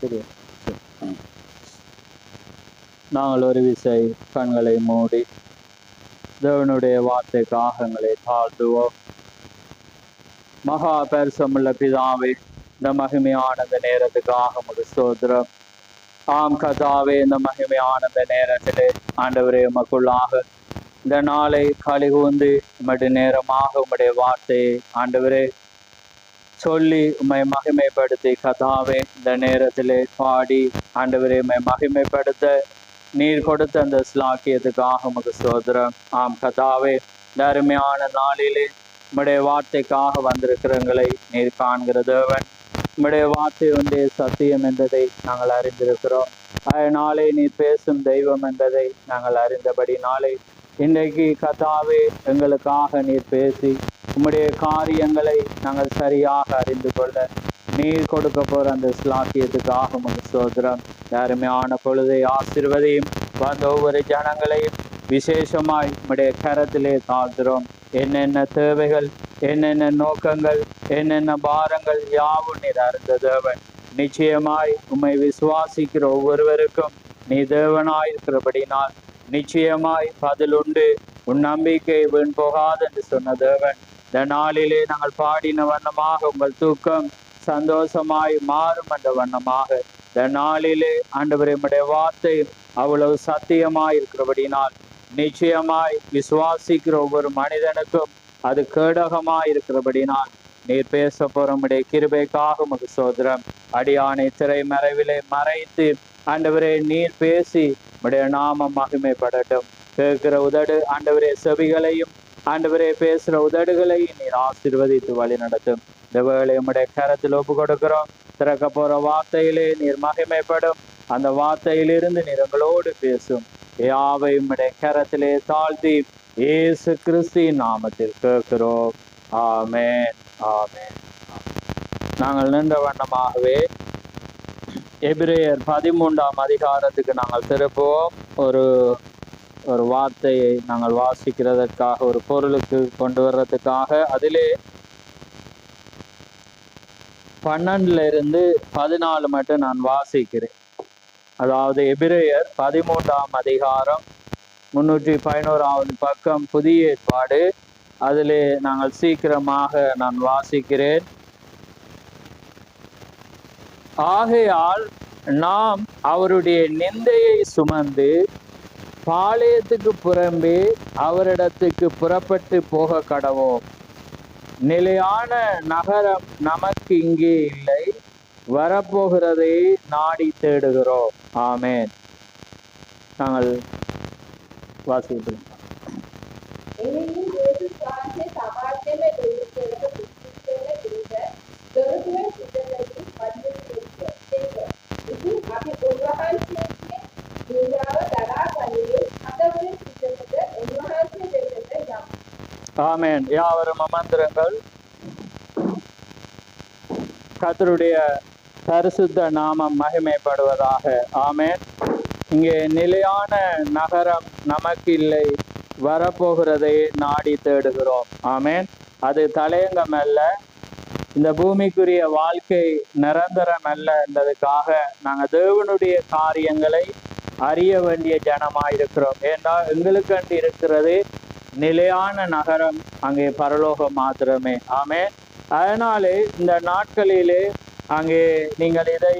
சரி. நாங்கள் ஒரு விசை கண்களை மூடி தேவனுடைய வார்த்தைக்காக எங்களை தாழ்த்துவோம். மகா பரிசுமுள்ள பிதாவே, இந்த மகிமையான இந்த நேரத்துக்காக உமக்கு ஸ்தோத்திரம். ஆம் கர்த்தாவே, இந்த மகிமையான இந்த நேரத்திலே ஆண்டவரே உமக்குள்ளாக இந்த நாளை கலிகூர்ந்து உம்முடைய நேரமாக உம்முடைய வார்த்தையை ஆண்டவரே சொல்லி உம்மை மகிமைப்படுத்தி கர்த்தாவே இந்த நேரத்திலே பாடி ஆண்டவரே உம்மை மகிமைப்படுத்த நீர் கொடுத்த அந்த ஸ்லாக்கியத்துக்காக உமக்கு ஸ்தோத்திரம். ஆம் கர்த்தாவே, இந்த அருமையான நாளிலே உம்முடைய வார்த்தைக்காக வந்திருக்கிறவங்களை நீர் காண்கிற தேவன். உம்முடைய வார்த்தை ஒன்றே சத்தியம் என்பதை நாங்கள் அறிந்திருக்கிறோம். அதனாலே நீர் பேசும் தெய்வம் என்பதை நாங்கள் அறிந்தபடினாலே இன்றைக்கு கர்த்தாவே எங்களுக்காக நீர் பேசி உம்முடைய காரியங்களை நாங்கள் சரியாக அறிந்து கொள்ள நீர் கொடுக்க போற அந்த ஸ்லாக்கியத்துக்காக உமக்கு ஸ்தோத்திரம். அருமையான பொழுதை ஆசீர்வதியும் வந்த ஒவ்வொரு ஜனங்களையும் விசேஷமாய் உம்முடைய கரத்திலே தாழ்த்துறோம். என்னென்ன தேவைகள், என்னென்ன நோக்கங்கள், என்னென்ன பாரங்கள் யாவும் நீர் அறிந்த தேவன். நிச்சயமாய் உம்மை விசுவாசிக்கிற ஒவ்வொருவருக்கும் நீ தேவனாய் இருக்கிறபடினால் நிச்சயமாய் பதில் உண்டு. உன் நம்பிக்கை வீண் போகாது என்று சொன்ன தேவன். இந்த நாளிலே நாங்கள் பாடின வண்ணமாக உங்கள் தூக்கம் சந்தோஷமாய் மாறும் என்ற வண்ணமாக இந்த நாளிலே ஆண்டவரே உம்முடைய வார்த்தை அவ்வளவு சத்தியமாய் இருக்கிறபடினால் நிச்சயமாய் விசுவாசிக்கிற ஒவ்வொரு மனிதனுக்கும் அது கேடகமாய் இருக்கிறபடினால் நீர் பேச போற உம்முடைய கிருபைக்காக உமக்கு ஸ்தோத்திரம். அடியானை திரைமறைவிலே மறைத்து ஆண்டவரே நீர் பேசி உம்முடைய நாமம் மகிமைப்படட்டும். கேட்கிற உதடு ஆண்டவரே செவிகளையும் ஆண்டவரே பேசுகிற உதடுகளையும் நீர் ஆசீர்வதித்து வழி நடத்தும். இந்த வேளை உம்முடைய கரத்தில் ஒப்பு கொடுக்கிறோம். திறக்க போற வார்த்தையிலே நீர் மகிமைப்படும். அந்த வார்த்தையிலிருந்து நீர் எங்களோடு பேசும். யாவை உம்முடைய கரத்திலே தாழ்த்தி இயேசு கிறிஸ்துவின் நாமத்தில் கேட்கிறோம். ஆமென், ஆமென். நாங்கள் நின்ற வண்ணமாகவே எபிரேயர் 13ஆம் அதிகாரத்துக்கு நாங்கள் திருப்புவோம். ஒரு வார்த்தையை நாங்கள் வாசிக்கிறதற்காக, ஒரு பொருளுக்கு கொண்டு வர்றதுக்காக அதிலே 12 to 14 மட்டும் நான் வாசிக்கிறேன். அதாவது எபிரேயர் 13ஆம் அதிகாரம் 311வது பக்கம், புதிய ஏற்பாடு. அதிலே நாங்கள் சீக்கிரமாக நான் வாசிக்கிறேன். ஆகையால் நாம் அவருடைய நிந்தையை சுமந்து பாளையத்துக்கு புறம்பே அவரிடத்துக்கு புறப்பட்டு போக கடவோம். நிலையான நகரம் நமக்கு இங்கே இல்லை, வரப்போகிறதை நாடி தேடுகிறோம். ஆமென். நாங்கள் வாசிக்கிறோம். ஆமென். யாவரும் அமர்ந்திருங்கள். கர்த்தருடைய பரிசுத்த நாமம் மகிமைப்படுவதாக. ஆமென். இங்கே நிலையான நகரம் நமக்கு இல்லை, வரப்போகிறதை நாடி தேடுகிறோம். ஆமென். அது தலையங்கம் அல்ல, இந்த பூமிக்குரிய வாழ்க்கை நிரந்தரம் அல்ல என்பதற்காக நாங்கள் தேவனுடைய காரியங்களை அறிய வேண்டிய ஜனமாயிருக்கிறோம். ஏன்னால் எங்களுக்கு இருக்கிறது நிலையான நகரம், அங்கே பரலோகம் மாத்திரமே. ஆமென். அதனாலே இந்த நாட்களிலே அங்கே நீங்கள் இதை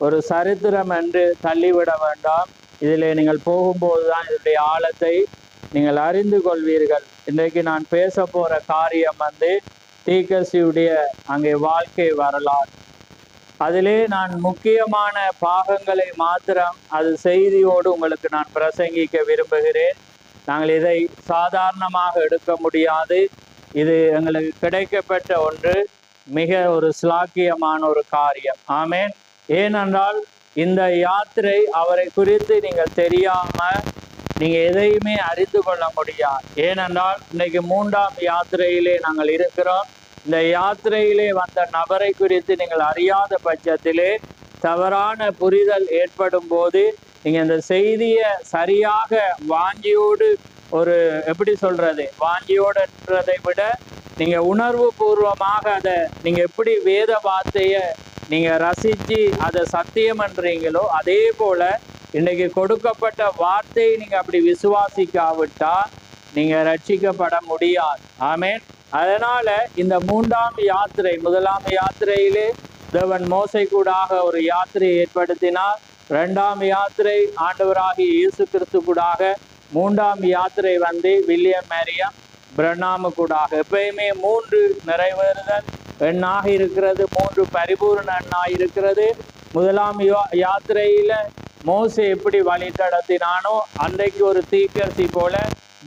ஒரு சரித்திரம் என்று தள்ளிவிட வேண்டாம். இதிலே நீங்கள் போகும்போது தான் இதனுடைய ஆழத்தை நீங்கள் அறிந்து கொள்வீர்கள். இன்றைக்கு நான் பேச போற காரியம் தீர்க்கதரிசியுடைய அங்கே வாழ்க்கை வரலாறு. அதிலே நான் முக்கியமான பாகங்களை மாத்திரம் அது செய்தியோடு உங்களுக்கு நான் பிரசங்கிக்க விரும்புகிறேன். நாங்கள் இதை சாதாரணமாக எடுக்க முடியாது. இது எங்களுக்கு கிடைக்கப்பட்ட ஒன்று, மிக ஒரு ஸ்லாக்கியமான ஒரு காரியம். ஆமென். ஏனென்றால் இந்த யாத்திரை அவரை குறித்து நீங்கள் தெரியாம நீங்க எதையுமே அறிந்து கொள்ள முடியாது. ஏனென்றால் இன்னைக்கு 3ஆம் யாத்திரையிலே நாங்கள் இருக்கிறோம். இந்த யாத்திரையிலே வந்த நபரை குறித்து நீங்கள் அறியாத பட்சத்திலே தவறான புரிதல் ஏற்படும் போது நீங்க இந்த செய்தியை சரியாக வாஞ்சியோடு, ஒரு எப்படி சொல்றது, வாஞ்சியோடுன்றதை விட நீங்க உணர்வு பூர்வமாக அதை நீங்க எப்படி வேத வார்த்தையை நீங்க ரசிச்சு அதை சத்தியம் பண்றீங்களோ அதே போல இன்னைக்கு கொடுக்கப்பட்ட வார்த்தையை நீங்க அப்படி விசுவாசிக்காவிட்டா நீங்க ரட்சிக்கப்பட முடியாது. ஆமென். அதனால இந்த மூன்றாம் யாத்திரை, முதலாம் யாத்திரையிலே தேவன் மோசை கூடாக ஒரு யாத்திரையை ஏற்படுத்தினார். இரண்டாம் யாத்திரை ஆண்டவராகிய இயேசு கிறிஸ்து கூடாக, மூன்றாம் யாத்திரை வந்து வில்லியம் மேரியம் பிரனாமு கூடாக. எப்பயுமே 3 நிறைவேறுதல் எண்ணாக இருக்கிறது, 3 பரிபூர்ண எண்ணாக இருக்கிறது. முதலாம் யாத்திரையில மோசே எப்படி வழி நடத்தினானோ அன்றைக்கு ஒரு தீக்கர்சி போல,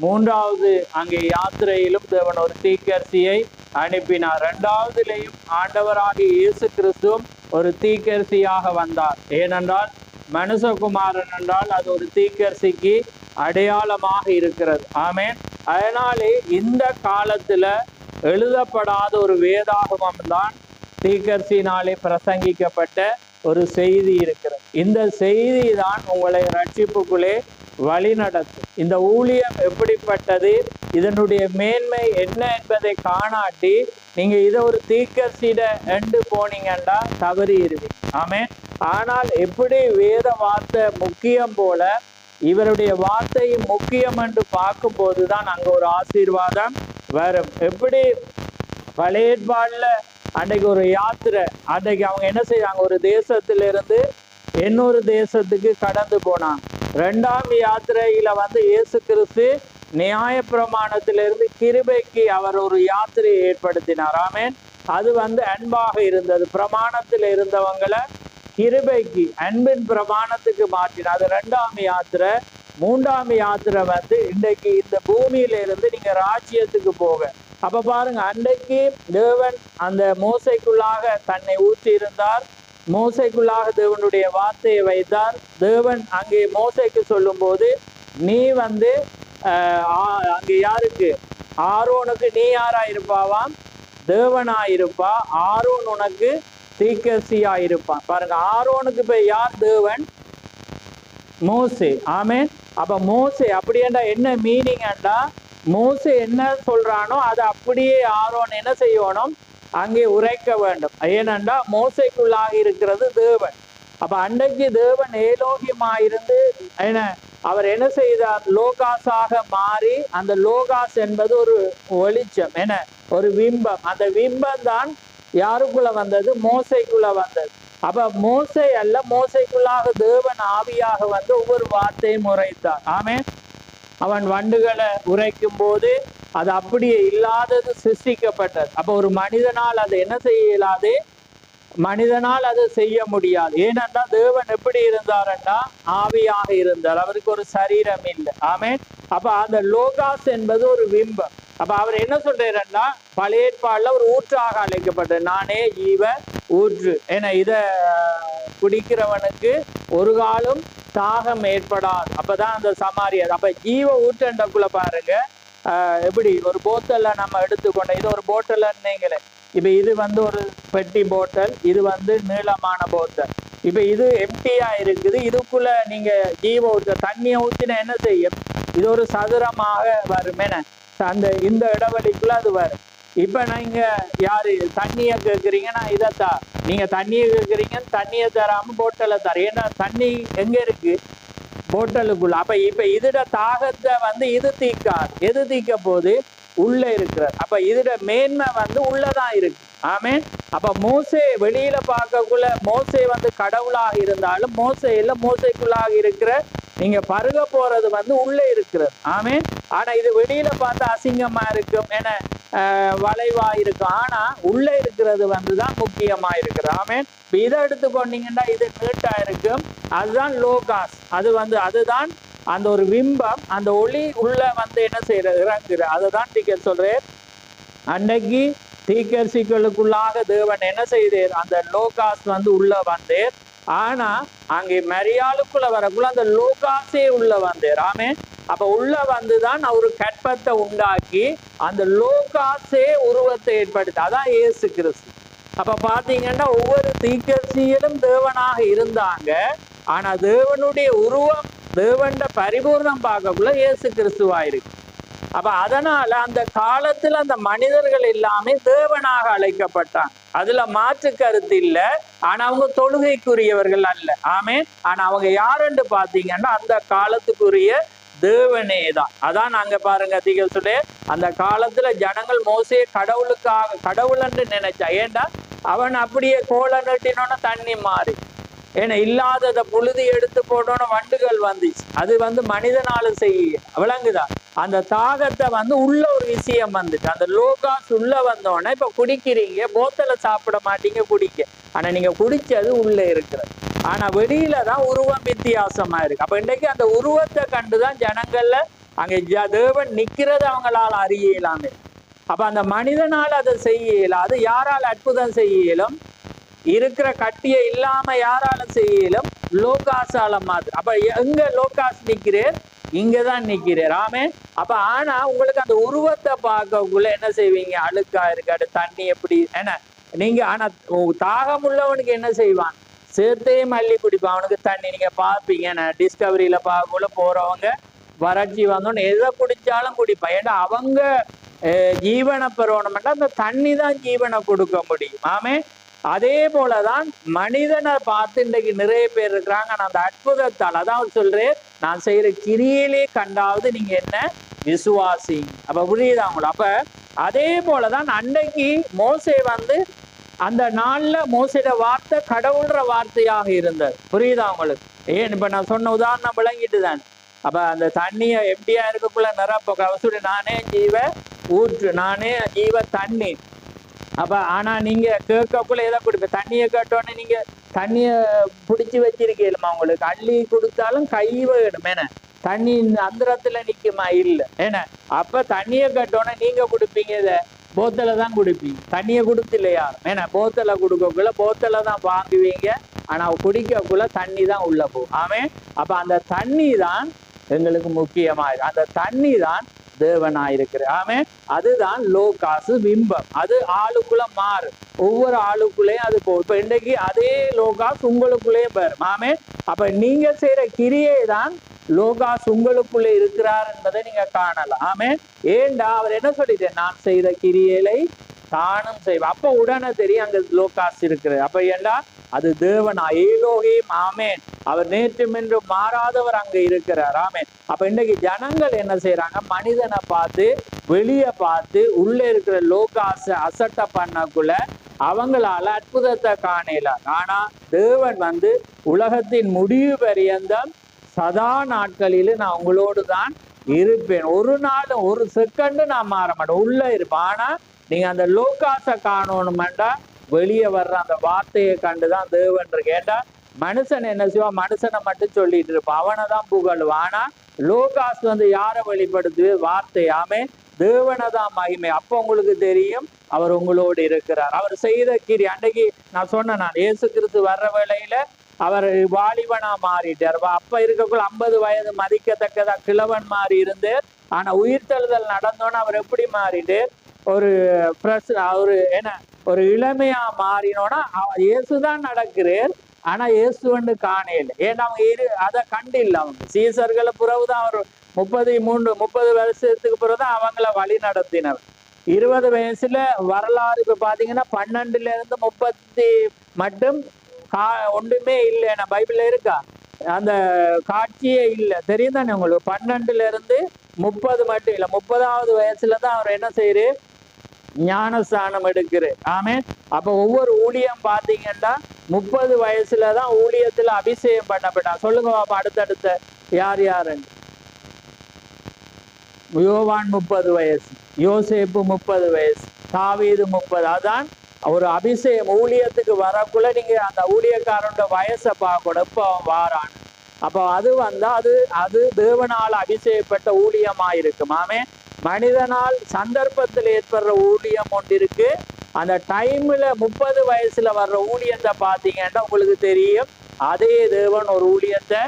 மூன்றாவது அங்கே யாத்திரையிலும் தேவன் ஒரு தீக்கர்சியை அனுப்பினார். இரண்டாவதுலேயும் ஆண்டவராகிய இயேசு கிறிஸ்துவும் ஒரு தீக்கர்சியாக வந்தார். ஏனென்றால் மனுஷகுமாரன் என்றால் அது ஒரு தீக்கர்சிக்கு அடையாளமாக இருக்கிறது. ஆமென். அதனாலே இந்த காலத்துல எழுதப்படாத ஒரு வேதாகமம் தான் தீக்கர்சினாலே பிரசங்கிக்கப்பட்ட ஒரு செய்தி இருக்கிறது. இந்த செய்தி தான் உங்களை ரட்சிப்புக்குள்ளே வழி நடத்தும். இந்த ஊழியம் எப்படிப்பட்டது, இதனுடைய மேன்மை என்ன என்பதை காணாட்டி நீங்க இதை ஒரு தீக்கர்சிட எண்டு போனீங்கன்னா தவறிடுவீங்க. ஆமென். ஆனால் எப்படி வேத வார்த்தை முக்கியம் போல இவருடைய வார்த்தையும் முக்கியம் என்று பார்க்கும் போதுதான் அங்க ஒரு ஆசீர்வாதம் வரும். எப்படி பழைய ஏற்பாடுல அன்றைக்கு ஒரு யாத்திரை, அன்றைக்கு அவங்க என்ன செய்வாங்க, ஒரு தேசத்திலிருந்து இன்னொரு தேசத்துக்கு கடந்து போனாங்க. இரண்டாம் யாத்திரையில வந்து இயேசு கிறிஸ்து நியாயப்பிரமாணத்திலிருந்து கிருபைக்கு அவர் ஒரு யாத்திரையை ஏற்படுத்தினார். ஆமென். அது வந்து அன்பாக இருந்தது. பிரமாணத்தில் இருந்தவங்களை கிருபைக்கு, அன்பின் பிரமாணத்துக்கு மாற்றினார். அது இரண்டாம் யாத்திரை. மூன்றாம் யாத்திரை வந்து இன்றைக்கு இந்த பூமியில இருந்து நீங்க ராஜ்யத்துக்கு போக. அப்ப பாருங்க, அன்றைக்கு தேவன் அந்த மோசைக்குள்ளாக தன்னை ஊற்றி இருந்தார். மோசைக்குள்ளாக தேவனுடைய வார்த்தையை வைத்தார். தேவன் அங்கே மோசைக்கு சொல்லும் போது, நீ வந்து அங்கே யாருக்கு, ஆரோனுக்கு நீ யாரா இருப்பாவாம், தேவனாயிருப்பா. ஆரோன் உனக்கு தீக்கர்சியா இருப்பான். பாருங்க, ஆரோனுக்கு போய் யார் தேவன், மோசே. ஆமென். அப்ப மோசே அப்படின்னா என்ன மீனிங்டா, மோசே என்ன சொல்றானோ அதை அப்படியே ஆரோன் என்ன செய்யணும், அங்கே உரைக்க வேண்டும். ஏனென்றா மோசைக்குள்ளாக இருக்கிறது தேவன். அப்ப அன்றைக்கு தேவன் ஏலோகியமாயிருந்து என்ன அவர் என்ன செய்தார், லோகாஸாக மாறி, அந்த லோகாஸ் என்பது ஒரு வெளிச்சம், என்ன ஒரு பிம்பம். அந்த பிம்பம் தான் யாருக்குள்ள வந்தது, மோசைக்குள்ள வந்தது. அப்ப மோசை அல்ல, மோசைக்குள்ளாக தேவன் ஆவியாக வந்து ஒவ்வொரு வார்த்தையும் உரைத்தார். ஆமென். அவன் வண்டுகளை உரைக்கும் போது அது அப்படியே இல்லாதது சிருஷ்டிக்கப்பட்டது. அப்ப ஒரு மனிதனால் அதை என்ன செய்ய இயலாது, மனிதனால் அதை செய்ய முடியாது. ஏனென்றா தேவன் எப்படி இருந்தார்னா ஆவியாக இருந்தார், அவருக்கு ஒரு சரீரம் இல்லை. ஆமென். அப்ப அந்த லோகாஸ் என்பது ஒரு பிம்பம். அப்ப அவர் என்ன சொல்றாருன்னா, பழைய ஏற்பாடுல ஒரு ஊற்றாக அழைக்கப்பட்டது, நானே ஜீவ ஊற்று. ஏன்னா இத குடிக்கிறவனுக்கு ஒரு காலம் தாகம் ஏற்படாது. அப்பதான் அந்த சமாரியர். அப்ப ஜீவ ஊற்றண்டக்குள்ள பாருங்க, எப்படி ஒரு போத்தல்ல நம்ம எடுத்துக்கொண்ட, இது ஒரு போட்டல்னீங்களே. இப்ப இது வந்து ஒரு பெட்டி போட்டல், இது வந்து நீளமான போத்தல். இப்ப இது எம்டியா இருக்குது. இதுக்குள்ள நீங்க ஜீவ ஊற்ற தண்ணியை ஊற்றினா என்ன செய்யும், இது ஒரு சதுரமாக வரும். என்ன அந்த இந்த இடைவெளிக்குள்ள அது வரும். இப்ப நீங்க யாரு தண்ணியை கேட்குறீங்கன்னா இதைத்தா, நீங்க தண்ணியை கேட்குறீங்கன்னு தண்ணியை தராம போட்டலை தர. ஏன்னா தண்ணி எங்க இருக்கு, போட்டலுக்குள்ள. அப்ப இப்ப இதோட தாகத்தை வந்து இது தீக்காது. எது தீக்க போது, உள்ள இருக்கிறது. அப்ப இதோட மேன்மை வந்து உள்ளதான் இருக்கு. ஆமென். அப்ப மோசே வெளியில பார்க்கக்குள்ள மோசே வந்து கடவுளாக இருந்தாலும் மோசையில மோசைக்குள்ளாக இருக்கிற நீங்க பருக போறது வந்து உள்ள இருக்கிறது. ஆமென். ஆனா இது வெளியில பார்த்தா அசிங்கமா இருக்கும், என வளைவா இருக்கும். ஆனா உள்ள இருக்கிறது வந்துதான் முக்கியமா இருக்கிறது. ஆமென். இதை எடுத்துக்கொண்டீங்கன்னா இது நீட்டா இருக்கும், அதுதான் லோகாஸ். அது வந்து அதுதான் அந்த ஒரு பிம்பம். அந்த ஒளி உள்ள வந்து என்ன செய்யறது, இறங்குற. அதுதான் டீக்கர் சொல்றேன். அன்னைக்கு தீக்கர்சிகளுக்குள்ளாக தேவன் என்ன செய்தார், அந்த லோகாஸ் வந்து உள்ள வந்தேர். ஆனா அங்கே மரியாளுக்குள்ள வரக்குள்ள அந்த லோகாஸே உள்ள வந்தேர். ஆமென். அப்ப உள்ள வந்துதான் அவரு கற்பத்தை உண்டாக்கி அந்த லோகாஸே உருவத்தை ஏற்படுத்தி, அதான் இயேசு கிறிஸ்து. அப்ப பாத்தீங்கன்னா ஒவ்வொரு தீக்கர்சியிலும் தேவனாக இருந்தாங்க. ஆனா தேவனுடைய உருவம், தேவண்ட பரிபூர்ணம் பார்க்கக்குள்ள இயேசு கிறிஸ்துவா இருக்கு. அப்ப அதனால அந்த காலத்துல அந்த மனிதர்கள் எல்லாமே தேவனாக அழைக்கப்பட்டாங்க. அதுல மாற்று கருத்து இல்ல. ஆனா அவங்க தொழுகைக்குரியவர்கள் அல்ல. ஆமே. ஆனா அவங்க யாருன்னு பாத்தீங்கன்னா அந்த காலத்துக்குரிய தேவனே தான். அதான் நாங்க பாருங்க அதிகத்துல அந்த காலத்துல ஜனங்கள் மோசே கடவுளுக்காக கடவுள் என்று நினைச்சா. ஏண்டா அவன் அப்படியே கோல நட்டினோன்னு தண்ணி மாறி, ஏன்னா இல்லாததை புழுதி எடுத்து போட்டோன்னு வண்டுகள் வந்துச்சு. அது மனிதனால செய்ய விளங்குதா. அந்த தாகத்தை உள்ள ஒரு விஷயம் வந்துட்டு அந்த லோகாஸ் உள்ள வந்தோடனே இப்ப குடிக்கிறீங்க, போத்தலை சாப்பிட மாட்டீங்க குடிக்க. ஆனா நீங்க குடிச்சது உள்ள இருக்கிறது. ஆனா வெளியில தான் உருவம் வித்தியாசமா இருக்கு. அப்ப இன்னைக்கு அந்த உருவத்தை கண்டுதான் ஜனங்கள்ல அங்க தேவன் நிக்கிறது அவங்களால அறியலாமே. அப்ப அந்த மனிதனால அதை செய்யல. அது யாரால் அற்புதம் செய்யலும்? இருக்கிற கட்டிய இல்லாம யாரால செய்யலும்? லோகாசால மாதிரி. அப்ப எங்க லோகாஸ் நிக்கிறேன்? இங்கதான் நிக்கிறேன். ஆமே. அப்ப ஆனா உங்களுக்கு அந்த உருவத்தை பார்க்கக்குள்ள என்ன செய்வீங்க? அழுக்கா இருக்காது, தண்ணி எப்படி என்ன நீங்க. ஆனா தாகம் உள்ளவனுக்கு என்ன செய்வான்? சேர்த்தே மல்லி குடிப்பான். அவனுக்கு தண்ணி நீங்க பார்ப்பீங்க. டிஸ்கவரியில பார்க்கக்குள்ள போறவங்க வறட்சி வந்தோன்னு எதை குடிச்சாலும் குடிப்பான். ஏன்னா அவங்க ஜீவனை பெறணும்னா அந்த தண்ணி தான் ஜீவனை கொடுக்க முடியும். ஆமே. அதே போலதான் மனிதனை பார்த்து இன்றைக்கு நிறைய பேர் இருக்கிறாங்க. நான் அந்த அற்புதத்தால் அதான் சொல்றேன், நான் செய்யற கிரியிலே கண்டாவது நீங்க என்ன விசுவாசி. அப்ப புரியுதா உங்களுக்கு? அப்ப அதே போலதான் அன்னைக்கு மோசே அந்த நாள்ல மோசையோட வார்த்தை கடவுள்ற வார்த்தையாக இருந்தது. புரியுதா உங்களுக்கு? ஏன் இப்ப நான் சொன்ன உதாரணம் விளங்கிட்டு தான். அப்ப அந்த தண்ணிய எப்படியா இருக்கக்குள்ள நிரப்ப கவசுடி, நானே ஜீவ ஊற்று, நானே ஜீவ தண்ணி. அப்ப ஆனா நீங்க கேட்கக்குள்ள எதை குடிப்ப? தண்ணியை கேட்டோன்னே நீங்க தண்ணிய பிடிச்சி வச்சிருக்கீங்களா? உங்களுக்கு அள்ளி கொடுத்தாலும் கை வேணும். ஏன்னா தண்ணி அந்தரத்துல நிக்குமா? இல்லை. ஏன்னா அப்ப தண்ணியை கேட்டோன்னே நீங்க குடிப்பீங்க இதை போத்தலை தான் குடிப்பீங்க. தண்ணியை கொடுத்து இல்லையா? ஏன்னா போத்தலை கொடுக்கக்குள்ள போத்தலை தான் வாங்குவீங்க. ஆனா குடிக்கக்குள்ள தண்ணி தான் உள்ள போகும். ஆமே. அப்ப அந்த தண்ணி தான் எங்களுக்கு முக்கியமாக. அந்த தண்ணி தான் தேவனாயிருக்கிற. ஆமே. அதுதான் லோகாசு பிம்பம். அது ஆளுக்குள்ள மாறு. ஒவ்வொரு ஆளுக்குள்ளேயும் அது போகும். இப்ப இன்னைக்கு அதே லோகாஸ் உங்களுக்குள்ளேயே வரும். ஆமே. அப்ப நீங்க செய்யற கிரியை தான் லோகாஸ் உங்களுக்குள்ளே இருக்கிறார் என்பதை நீங்க காணலாம். ஆமே. ஏண்டா அவர் என்ன சொல்லிட்டேன்? நான் செய்த கிரியைகளை தானும் செய்வேன். அப்ப உடனே தெரியும் அங்க லோகாஸ் இருக்கிறது. அப்ப ஏண்டா அது தேவனா ஏலோகேம். ஆமேன். அவர் நேற்றும் என்று மாறாதவர் அங்க இருக்கிறார். ஆமேன். அப்ப இன்னைக்கு ஜனங்கள் என்ன செய்யறாங்க? மனிதனை பார்த்து வெளியே பார்த்து உள்ள இருக்கிற லோகாச அசட்டை பண்ணக்குள்ள அவங்களால அற்புதத்தை காணல. ஆனா தேவன் உலகத்தின் முடிவு பரியந்தம் சதா நாட்களில் நான் உங்களோடு தான் இருப்பேன். ஒரு நாள் ஒரு செகண்ட் நான் மாற மாட்டேன், உள்ள இருப்பேன். ஆனா நீங்க அந்த லோகாசை காணணுமெண்டா வெளியே வர்ற அந்த வார்த்தையை கண்டுதான் தேவன் இருக்கு. ஏண்டா மனுஷன் என்ன செய்வான்? மனுஷனை மட்டும் சொல்லிட்டு இருப்பான், அவனை தான் புகழுவான். ஆனா லோகாஸ் யாரை வெளிப்படுத்துவே? வார்த்தையாமே தேவனை தான் மகிமை. அப்ப உங்களுக்கு தெரியும் அவர் உங்களோடு இருக்கிறார். அவர் செய்த கிரி அன்னைக்கு நான் சொன்னேன், நான் இயேசு கிறிஸ்து வர்ற வேளையில அவர் வாலிபனா மாறிட்டார். அப்ப இருக்கக்குள்ள 50 வயது மதிக்கத்தக்கதா கிழவன் மாறி இருந்து, ஆனா உயிர்த்தெழுதல் நடந்தோன்னு அவர் எப்படி மாறிட்டு ஒரு அவரு என்ன ஒரு இளமையா மாறினோன்னா இயேசுதான் நடக்கிறார். ஆனா இயேசுன்னு காணையில. ஏன்னா அவங்க அதை கண்டு இல்லை. அவங்க சீசர்களை பிறகுதான் அவர் 30 வருஷத்துக்கு பிறகுதான் அவங்கள வழி நடத்தினர். 20 வயசுல வரலாறு இப்ப பாத்தீங்கன்னா 12ல இருந்து 30 மட்டும் ஒன்றுமே இல்லை. நான் பைபிள்ல இருக்கா அந்த காட்சியே இல்லை. தெரியும் தானே உங்களுக்கு? 12ல இருந்து 30 மட்டும் இல்லை. 30வது வயசுலதான் அவர் என்ன செய்யறாரு? ஞானஸ்தானம் எடுக்குது. ஆமே. அப்ப ஒவ்வொரு ஊழியம் பாத்தீங்கன்னா 30 வயசுலதான் ஊழியத்துல அபிஷேகம் பண்ணப்பட்டா. சொல்லுங்க பாப்பா அடுத்தடுத்த யார் யாருன்னு. யோவான் 30 வயசு, யோசேப்பு 30 வயசு, தாவீது 30. அதான் ஒரு அபிஷேகம் ஊழியத்துக்கு வரக்குள்ள நீங்க அந்த ஊழியக்காரனோட வயசை பார்க்கணும். இப்போ அவன் வாரான். அப்போ அது அது தேவனால் அபிஷேகப்பட்ட ஊழியமா இருக்கும். ஆமே. மனிதனால் சந்தர்ப்பத்தில் ஏற்படுற ஊழியம் ஒன்று இருக்கு. அந்த டைம்ல 30 வயசுல வர்ற ஊழியத்தை பார்த்தீங்கன்னா உங்களுக்கு தெரியும், அதே தேவன் ஒரு ஊழியத்தை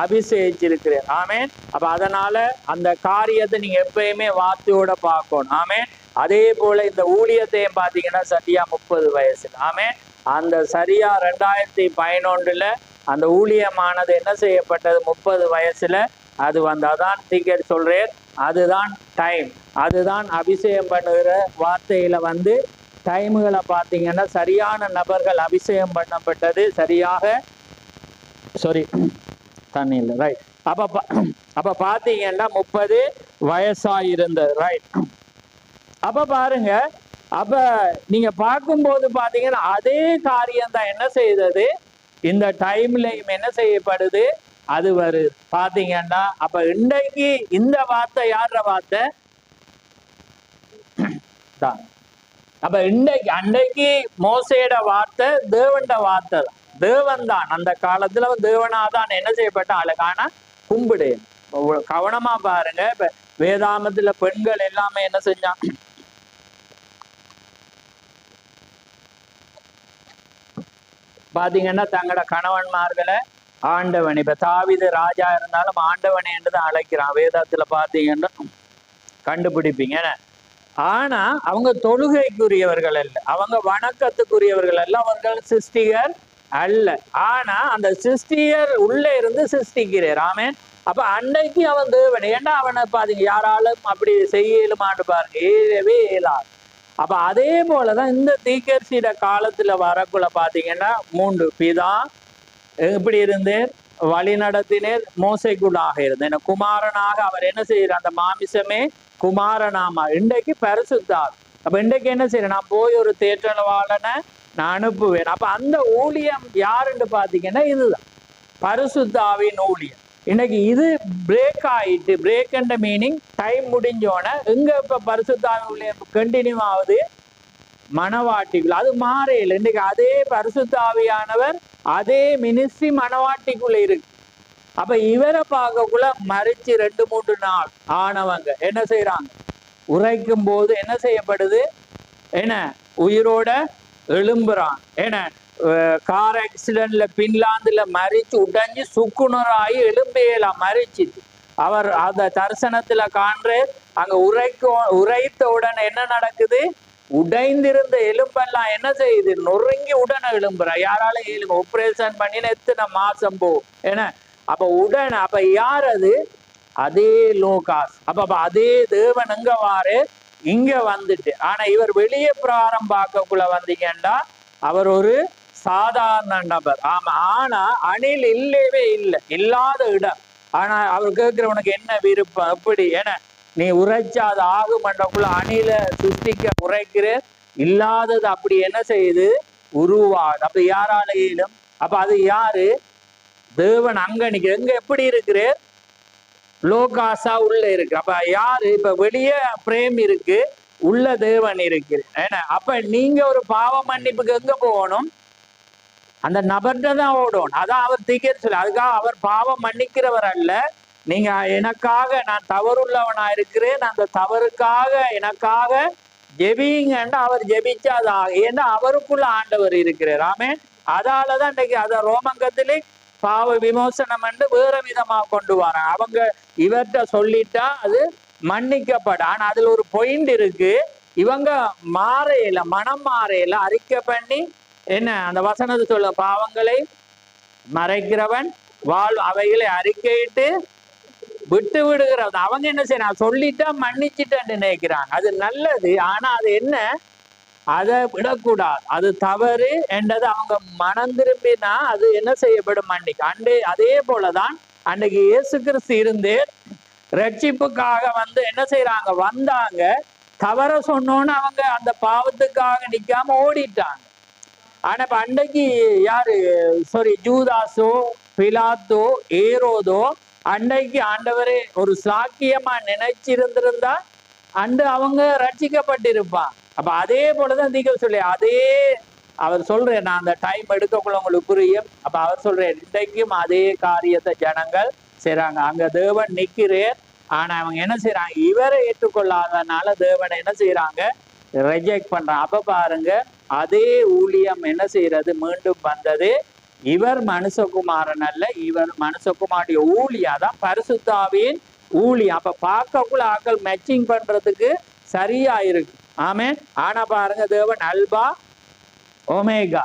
அபிஷேகிச்சிருக்கிறார். ஆமேன். அப்ப அதனால அந்த காரியத்தை நீங்க எப்பயுமே வார்த்தையோட பார்க்கணும். ஆமேன். அதே போல இந்த ஊழியத்தையும் பார்த்தீங்கன்னா சரியா 30 வயசுல. ஆமேன். அந்த சரியா 2011 அந்த ஊழியமானது என்ன செய்யப்பட்டது? 30 வயசுல அது அதான் டிக்கெட் சொல்றேன். அதுதான் டைம். அதுதான் அபிஷேகம் பண்ணுகிற வார்த்தையில வந்து டைமுகளை பார்த்தீங்கன்னா சரியான நபர்கள் அபிஷேகம் பண்ணப்பட்டது சரியாக சாரி தண்ணி இல்லை ரைட். அப்ப பார்த்தீங்கன்னா 30 வயசா இருந்தது ரைட். அப்ப பாருங்க, அப்ப நீங்க பார்க்கும்போது பாத்தீங்கன்னா அதே காரியம் தான் என்ன செய்தது இந்த டைம்லயும் என்ன செய்யப்படுது அது வருது பாத்தீங்கன்னா. அப்ப இன்றைக்கு இந்த வார்த்தை யார வார்த்தை தான். அப்ப அன்றைக்கு மோசேட வார்த்தை தேவண்ட வார்த்தை தான். தேவன் தான் அந்த காலத்துல தேவனாதான் என்ன செய்யப்பட்ட அழகான கும்பிடு. கவனமா பாருங்க. இப்ப வேதாமத்துல பெண்கள் எல்லாமே என்ன செஞ்சாங்க பாத்தீங்கன்னா தங்களோட கணவன்மார்களை ஆண்டவன், இப்ப தாவீது ராஜா இருந்தாலும் ஆண்டவனை என்றுதான் அழைக்கிறான். வேதத்துல பாத்தீங்கன்னா கண்டுபிடிப்பீங்க. ஆனா அவங்க தொழுகைக்குரியவர்கள் அல்ல, அவங்க வணக்கத்துக்குரியவர்கள் அல்ல, அவர்கள் சிருஷ்டிகர் அல்ல. ஆனா அந்த சிருஷ்டிகர் உள்ளே இருந்து சிருஷ்டிக்கிறார். ஆமென். அப்ப அன்னைக்கு அவன் தேவன். ஏன்னா அவனை பாத்தீங்க யாராலும் அப்படி செய்யலுமான்னு பாருங்க, ஏறவே இயலாது. அப்ப அதே போலதான் இந்த தீர்க்கதரிசியோட காலத்துல வரக்குள்ள பாத்தீங்கன்னா 3 பிதா எப்படி இருந்தேன் வழி நடத்தினேர் மோசைக்குள்ளாக இருந்தேன் குமாரனாக அவர் என்ன செய்யறார் அந்த மாமிசமே குமாரனாமா. இன்றைக்கு பரிசுத்தார். அப்ப இன்றைக்கு என்ன செய்யறேன் நான் போய் ஒரு தேற்றவாளனை நான் அனுப்புவேன். அப்ப அந்த ஊழியம் யாருன்னு பாத்தீங்கன்னா இதுதான் பரிசுத்தாவின் ஊழியம். இன்னைக்கு இது பிரேக் ஆயிட்டு. பிரேக் என்ற மீனிங் டைம் முடிஞ்சோன எங்க இப்ப பரிசுத்தாவின் ஊழியம் கண்டினியூ ஆகுது மனவாட்டிக்குள்ள. அது மாறையில் இன்னைக்கு அதே பரிசுத்தாவியானவர் அதே மினிஸ்ட்ரி மனவாட்டிக்குள்ள இருக்கு. அப்ப இவரை பார்க்கக்குள்ள மறிச்சு 2-3 நாள் ஆனவங்க என்ன செய்யறாங்க உரைக்கும் போது என்ன செய்யப்படுது என்ன உயிரோட எழும்புறான். ஏன்னா கார் ஆக்சிடென்ட்ல பின்லாந்துல மறிச்சு உடைஞ்சு சுக்குனராகி எழும்பேலாம் மறிச்சு. அவர் அந்த தரிசனத்துல காண்ற அங்க உரைத்த உடனே என்ன நடக்குது உடைந்திருந்த எலும்பெல்லாம் என்ன செய்யுது நொறுங்கி உடனே எழும்புற. யாராலும் எலும்பு ஆபரேஷன் பண்ணின எத்தனை மாசம் போ ஏன்னா அப்ப உடனே அப்ப யார் அது அதே லோகாஸ். அப்ப அதே தேவன் எங்க வாரு இங்க வந்துட்டு. ஆனா இவர் வெளியே பிராரம் பார்க்கக்குள்ள வந்தீங்கன்னா அவர் ஒரு சாதாரண நபர். ஆமா. ஆனா அணில் இல்லவே இல்லை, இல்லாத இடம். ஆனா அவர் கேட்கிறவனுக்கு என்ன விருப்பம் எப்படி ஏன்னா நீ உரைச்சா அது ஆகும் மண்டக்குள்ள அணில சுஷ்டிக்க உரைக்கிற இல்லாதது அப்படி என்ன செய்யுது உருவாது. அப்ப யாராலையிலும் அப்ப அது யாரு தேவன் அங்க நிக்க எங்க எப்படி இருக்கிற லோகாசா உள்ள இருக்கு. அப்ப யாரு இப்ப வெளியே பிரேம் இருக்கு உள்ள தேவன் இருக்கு. ஏன்னா அப்ப நீங்க ஒரு பாவ மன்னிப்புக்கு எங்க போகணும் அந்த நபர்கிட்ட தான் ஓடணும். அதான் அவர் தீர்க்கதரிசி. அதுக்காக அவர் பாவம் மன்னிக்கிறவர் அல்ல. நீங்க எனக்காக நான் தவறுள்ளவனா இருக்கிறேன் அந்த தவறுக்காக எனக்காக ஜெபிங்கன்னு அவர் ஜெபிச்சா அது ஏன்னா அவருக்குள்ள ஆண்டவர் இருக்கிறார். ஆமென். அதாலதான் இன்னைக்கு அத ரோமங்கத்திலே பாவ விமோசனம் என்று வேற விதமா கொண்டு வராங்க. அவங்க இவர்கிட்ட சொல்லிட்டா அது மன்னிக்கப்பட. ஆனா அதுல ஒரு பாயிண்ட் இருக்கு. இவங்க மாறையில மனம் மாறையில அறிக்கை பண்ணி என்ன அந்த வசனத்தை சொல்ல பாவங்களை மறைக்கிறவன் அவைகளை அறிக்கையிட்டு விட்டு விடுகிறது. அவங்க என்ன செய்யறாங்க சொல்லிட்டா மன்னிச்சுட்டேன்னு நினைக்கிறாங்க. அது நல்லது. ஆனா அது என்ன அதை விடக்கூடாது, அது தவறு என்றது அவங்க மனம் திரும்பினா அது என்ன செய்யப்படும் மன்னிக்கு. அதே போலதான் அன்னைக்கு இயேசு கிறிஸ்து இருந்து ரட்சிப்புக்காக வந்து என்ன செய்யறாங்க வந்தாங்க. தவற சொன்னோன்னு அவங்க அந்த பாவத்துக்காக நிக்காம ஓடிட்டாங்க. ஆனா இப்ப அன்றைக்கு யாரு ஜூதாஸோ பிலாத்தோ ஏரோதோ அன்றைக்கு ஆண்டவரே ஒரு சாக்கியமா நினைச்சிருந்திருந்தா அவங்க ரட்சிக்கப்பட்டிருப்பான். அப்ப அதே போலதான் நீங்கள் சொல்லி அதே அவர் சொல்றேன் நான் அந்த டைம் எடுக்கக்குள்ள உங்களுக்கு புரியும். அப்ப அவர் சொல்றேன் இன்றைக்கும் அதே காரியத்தை ஜனங்கள் செய்றாங்க. அங்க தேவன் நிக்கிறேன். ஆனா அவங்க என்ன செய்யறாங்க இவரை ஏற்றுக்கொள்ளாதனால தேவனை என்ன செய்யறாங்க ரிஜெக்ட் பண்றாங்க. அப்ப பாருங்க அதே ஊழியம் என்ன செய்யறது மீண்டும் வந்தது. இவர் மனுஷகுமாரன் அல்ல, இவர் மனுஷகுமாரிய ஊழியாதான் பரிசுத்தாவின் ஊழியம். அப்ப பார்க்கக்குள்ள ஆக்கள் மேட்சிங் பண்றதுக்கு சரியா இருக்கு. ஆமென். ஆனா பாருங்க தேவன் அல்பா ஒமேகா.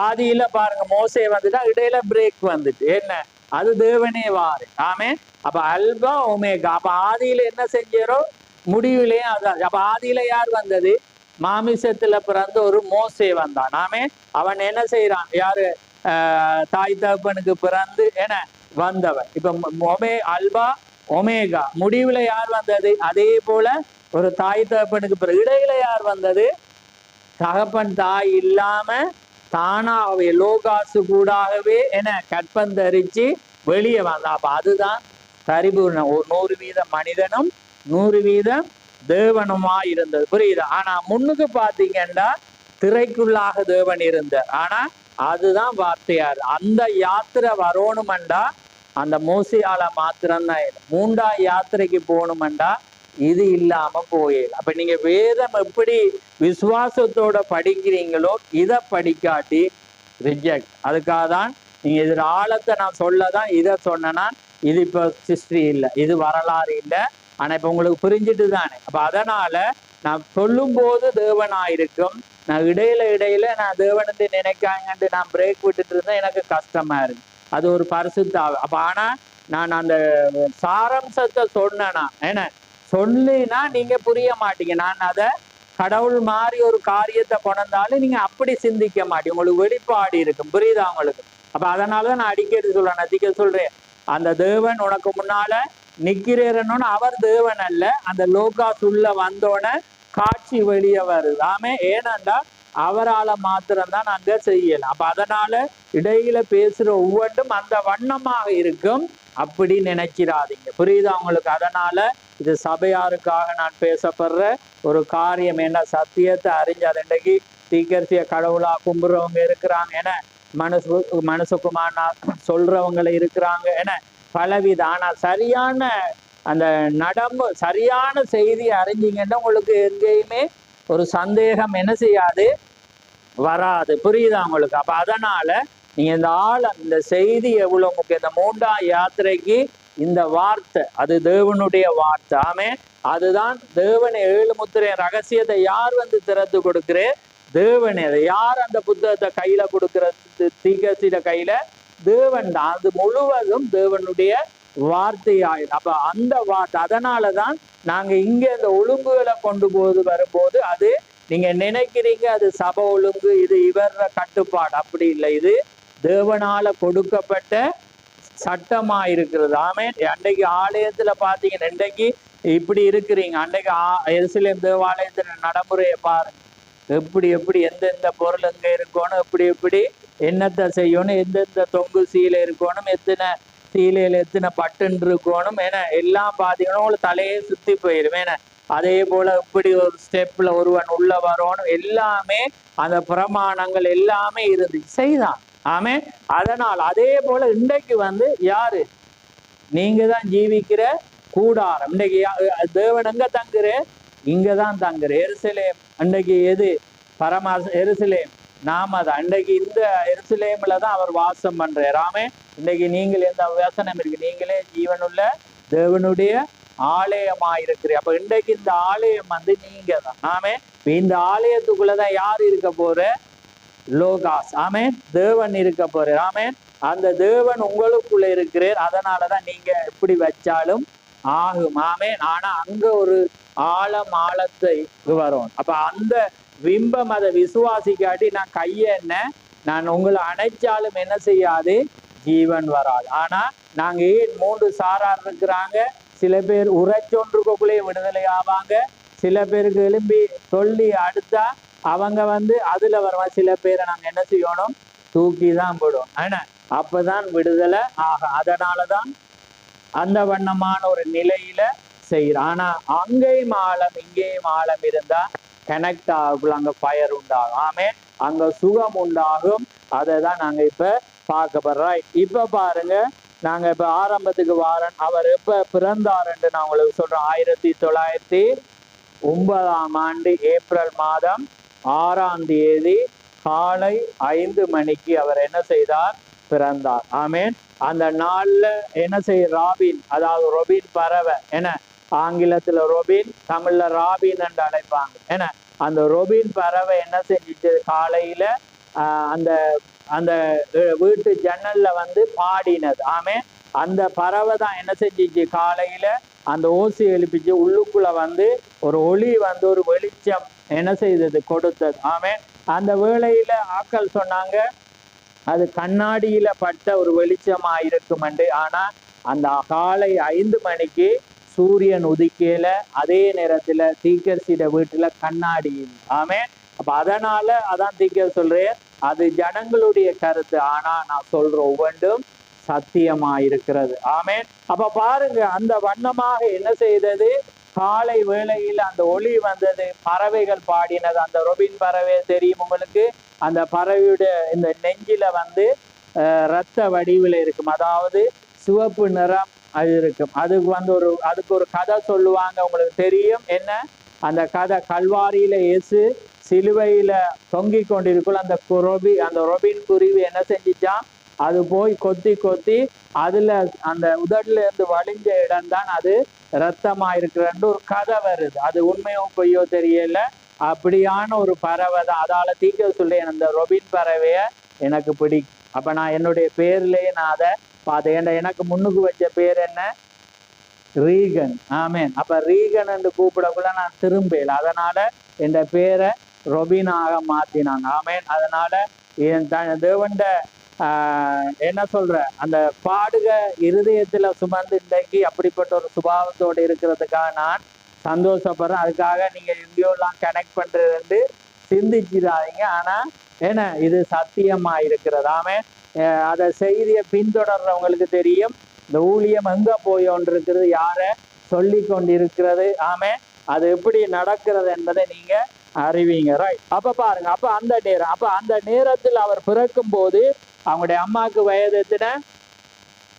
ஆதியில பாருங்க மோசே வந்துட்டா இடையில பிரேக் வந்துட்டு என்ன அது தேவனே வாரு. ஆமே. அப்ப அல்பா ஒமேகா. அப்ப ஆதியில என்ன செஞ்சாரோ முடிவிலையும் அதான். அப்ப ஆதியில யார் வந்தது? மாமிசத்துல பிறந்த ஒரு மோசே வந்தான். ஆமே. அவன் என்ன செய்யறான்? யாரு? தாய் தகப்பனுக்கு பிறந்து என வந்தவன். இப்ப அல்பா ஒமேகா முடிவுல யார் வந்தது? அதே போல ஒரு தாய் தகப்பனுக்கு பிறகு இடையில யார் வந்தது? தகப்பன் தாய் இல்லாம தானாகவே லோகாசு கூடாகவே என கற்பந்தரிச்சு வெளியே வந்தான். அப்ப அதுதான் பரிபூர்ணம். 100% மனிதனும் 100% தேவனுமா இருந்தது. புரியுது? ஆனா முன்னுக்கு பாத்தீங்கன்னா திரைக்குள்ளாக தேவன் இருந்தார். ஆனா அதுதான் வார்த்தையார். அந்த யாத்திரை வரணுமெண்டா அந்த மோசையால மாத்திரம்தான். 3ஆம் யாத்திரைக்கு போகணுமெண்டா இது இல்லாம போயிடும். அப்ப நீங்க வேதம் எப்படி விசுவாசத்தோட படிக்கிறீங்களோ இதை படிக்காட்டி ரிஜெக்ட். அதுக்காக தான் நீங்க இதுல ஆழத்தை நான் சொல்லதான் இதை சொன்னா, இது இப்ப ஹிஸ்டரி இல்லை, இது வரலாறு இல்லை. ஆனா இப்ப உங்களுக்கு புரிஞ்சுட்டு தானே. அப்ப அதனால நான் சொல்லும் போது தேவனாயிருக்கும், நான் இடையில நான் தேவனத்தை நினைக்காங்கன்ட்டு நான் பிரேக் விட்டுட்டு இருந்தேன், எனக்கு கஷ்டமா இருக்கு. அது ஒரு பரிசுத்தாவை. அப்ப ஆனா நான் அந்த சாரம்சத்தை சொன்னேனா என்ன சொல்லினா நீங்க புரிய மாட்டீங்க. நான் அதை கடவுள் மாதிரி ஒரு காரியத்தை கொண்டாலும் நீங்க அப்படி சிந்திக்க மாட்டீங்க. உங்களுக்கு வெளிப்பாடு இருக்கும். புரியுதா உங்களுக்கு? அப்ப அதனாலதான் நான் அடிக்கடி சொல்றேன், அதிக சொல்றேன், அந்த தேவன் உனக்கு முன்னால நிக்கிறேன்னு அவர் தேவன் அல்ல. அந்த லோகாஸ் உள்ள வந்தோட காட்சி வெளியே வருது. ஆமே. ஏனென்றா அவரால் மாத்திரம்தான் அங்க செய்யலாம். அப்ப அதனால இடையில பேசுற ஒவ்வொன்றும் அந்த வண்ணமாக இருக்கும். அப்படி நினைக்கிறாதீங்க. புரியுதா உங்களுக்கு? அதனால இது சபையாருக்காக நான் பேசப்படுற ஒரு காரியம். என்ன சத்தியத்தை அறிஞ்சது. இன்றைக்கு தீக்கரிசிய கடவுளா கும்புறவங்க இருக்கிறாங்க, என மனசுக்குமான சொல்றவங்களை இருக்கிறாங்க, என பலவித. ஆனா சரியான அந்த சரியான செய்தியை அறிஞ்சிங்கன்னா உங்களுக்கு எங்கேயுமே ஒரு சந்தேகம் என்ன செய்யாது, வராது. புரியுதா உங்களுக்கு? அப்ப அதனால நீங்க இந்த இந்த செய்தி எவ்வளவு முக்கியம். இந்த 3ஆம் யாத்திரைக்கு இந்த வார்த்தை அது தேவனுடைய வார்த்தை. ஆமே. அதுதான் தேவனை 7 முத்திரை ரகசியத்தை யார் வந்து திறந்து கொடுக்கிறேன்? தேவனே. அதை யார் அந்த புத்தகத்தை கையில கொடுக்கிறது? தீக்கரிசியோட கையில தேவன் தான். அது முழுவதும் தேவனுடைய வார்த்தையாயிடும். அப்ப அந்த வார்த்தை. அதனாலதான் நாங்க இங்க இந்த ஒழுங்குகளை கொண்டு வரும்போது அது நீங்க நினைக்கிறீங்க அது சபை ஒழுங்கு, இது இவர கட்டுப்பாடு. அப்படி இல்லை. இது தேவனால கொடுக்கப்பட்ட சட்டமா இருக்கிறது. ஆமே. அன்றைக்கு ஆலயத்துல பாத்தீங்கன்னா இன்றைக்கு இப்படி இருக்கிறீங்க. அன்றைக்கு எருசலேம் தேவாலயத்துல நடைமுறையை பாருங்க. எப்படி எந்தெந்த பொருள் எங்க இருக்கணும், எப்படி என்னத்தை செய்யணும், எந்தெந்த தொங்கு சீலை இருக்கணும், எத்தனை சீலையில எத்தனை பட்டுன்னு இருக்கணும், ஏன்னா எல்லாம் பாத்தீங்கன்னா உங்களுக்கு தலையே சுத்தி போயிடும். ஏன்னா அதே போல இப்படி ஒரு ஸ்டெப்ல ஒருவன் உள்ள வரணும், எல்லாமே அந்த பிரமாணங்கள் எல்லாமே இருந்துச்சு, செய்தான். ஆமே. அதனால் அதே போல இன்றைக்கு வந்து யாரு? நீங்க தான் ஜீவிக்கிற கூடாரம். இன்றைக்கு தேவன் எங்க தங்குற? இங்கதான் தங்குற. எருசலேம் அன்றைக்கு எது? எருசலேம் நாம தான். இன்றைக்கு இந்த எருசலேம்ல தான் அவர் வாசம் பண்றார். ஆமே. இன்றைக்கு நீங்கள் எந்த வசனம் இருக்கு? நீங்களே ஜீவனுள்ள தேவனுடைய ஆலயமாயிருக்கிறீ. அப்ப இன்றைக்கு இந்த ஆலயம் வந்து நீங்க தான். ஆமே. இந்த ஆலயத்துக்குள்ளதான் யார் இருக்க போற? லோகாஸ். ஆமே. தேவன் இருக்க போற. ஆமே. அந்த தேவன் உங்களுக்குள்ள இருக்கிறார். அதனாலதான் நீங்க எப்படி வச்சாலும் ஆகும். ஆமே. ஆனா அங்க ஒரு ஆழத்தை வரும். அப்ப அந்த பிம்பம் அதை விசுவாசிக்காட்டி நான் கையென்ன நான் உங்களை அணைச்சாலும் என்ன செய்யாது? ஜீவன் வராது. ஆனா நாங்க ஏன் 3 சாரார் இருக்கிறாங்க? சில பேர் உரைச்சொன்றுக்குள்ளே விடுதலை ஆவாங்க, சில பேருக்கு எழும்பி சொல்லி அடுத்தா அவங்க வந்து அதுல வருவாங்க. சில பேரை நாங்க என்ன செய்யணும்? தூக்கி தான் போடுவோம். ஆனா அப்பதான் விடுதலை ஆகும். அதனாலதான் அந்த வண்ணமான ஒரு நிலையில செய்யறோம். ஆனா அங்கேயும் ஆழம் இங்கேயும் ஆழம் இருந்தா கனெக்ட் ஆகும், அங்க ஃபயர் உண்டாகும். ஆமே. அங்க சுகம் உண்டாகும். அதை தான் நாங்க இப்ப பார்க்கப்படுறோம். இப்ப பாருங்க, நாங்க இப்ப ஆரம்பத்துக்கு வாரன் அவர் எப்ப பிறந்தாருன்னு நான் உங்களுக்கு சொல்றேன். 1909 ஏப்ரல் மாதம் 6ஆம் தேதி காலை 5 மணிக்கு அவர் என்ன செய்தார்? பிறந்தார். ஆமேன். அந்த நாள்ல என்ன செய்ய ராபின், அதாவது ரொபின் பறவை, என்ன ஆங்கிலத்துல ரொபின், தமிழ்ல ராபின் என்று அழைப்பாங்க. ஏன்னா அந்த ரொபின் பறவை என்ன செஞ்சிச்சு? காலையில அந்த அந்த வீட்டு ஜன்னல்ல வந்து பாடினது. ஆமே, அந்த பறவை தான் என்ன செஞ்சிச்சு, காலையில அந்த ஓசி எழுப்பிச்சு, உள்ளுக்குள்ள வந்து ஒரு ஒளி வந்து ஒரு வெளிச்சம் என்ன செய்தது, கொடுத்தது. ஆமே, அந்த வேளையில ஆக்கள் சொன்னாங்க அது கண்ணாடியில பட்ட ஒரு வெளிச்சமா இருக்கும். ஆனா அந்த காலை 5 மணிக்கு சூரியன் உதிக்கையில அதே நேரத்துல தீக்கர்சிட வீட்டுல கண்ணாடி. ஆமே, அப்ப அதனால அதான் தீக்கர் சொல்றேன், அது ஜனங்களுடைய கருத்து, ஆனா நான் சொல்ற ஒவ்வொன்றும் சத்தியமா இருக்கிறது. ஆமே, அப்ப பாருங்க அந்த வண்ணமாக என்ன செய்தது, காலை வேளையில் அந்த ஒளி வந்தது, பறவைகள் பாடினது. அந்த ரொபின் பறவை தெரியும் உங்களுக்கு, அந்த பறவையுடைய இந்த நெஞ்சில வந்து இரத்த வடிவில் இருக்கும், அதாவது சிவப்பு நிறம் அது இருக்கும். அதுக்கு வந்து அதுக்கு ஒரு கதை சொல்லுவாங்க, உங்களுக்கு தெரியும் என்ன அந்த கதை. கல்வாரியில இயேசு சிலுவையில தொங்கி கொண்டிருக்கும் அந்த ரொபின் குருவி என்ன செஞ்சிச்சான், அது போய் கொத்தி கொத்தி அதுல அந்த உதடுல இருந்து வழிஞ்ச இடம் தான் அது இரத்தமா இருக்கிறன்னு ஒரு கதை வருது. அது உண்மையோ பொய்யோ தெரியல, அப்படியான ஒரு பறவை தான். அதால தீக்க சொல்றேன், அந்த ரொபின் பறவைய எனக்கு பிடிக்கும். அப்ப நான் என்னுடைய பேர்லயே நான் அதை பார்த்தேன். எனக்கு முன்னுக்கு வச்ச பேர் என்ன, ரீகன். ஆமேன். அப்ப ரீகன் என்று கூப்பிடக்குள்ள நான் திரும்பல, அதனால என் பேரை ரொபினாக மாத்தினாங்க. ஆமேன். அதனால என் தேவண்ட என்ன சொல்ற அந்த பாடுக இருதயத்துல சுமந்து இன்றைக்கு அப்படிப்பட்ட ஒரு சுபாவத்தோடு இருக்கிறதுக்காக நான் சந்தோஷப்படுறேன். அதுக்காக நீங்க எங்கேயோ எல்லாம் கனெக்ட் பண்றது சிந்திச்சிடாதீங்க. ஆனா என்ன, இது சத்தியமா இருக்கிறது. ஆமே, அதை செய்தியை பின்தொடர்றவங்களுக்கு தெரியும் இந்த ஊழியம் எங்க போயோன்றிருக்கிறது, யார சொல்லி கொண்டிருக்கிறது. ஆமே, அது எப்படி நடக்கிறது என்பதை நீங்க அறிவீங்க. ரைட். அப்ப பாருங்க, அப்ப அந்த நேரத்தில் அவர் பிறக்கும் போது அவங்களுடைய அம்மாவுக்கு வயது எத்தனை,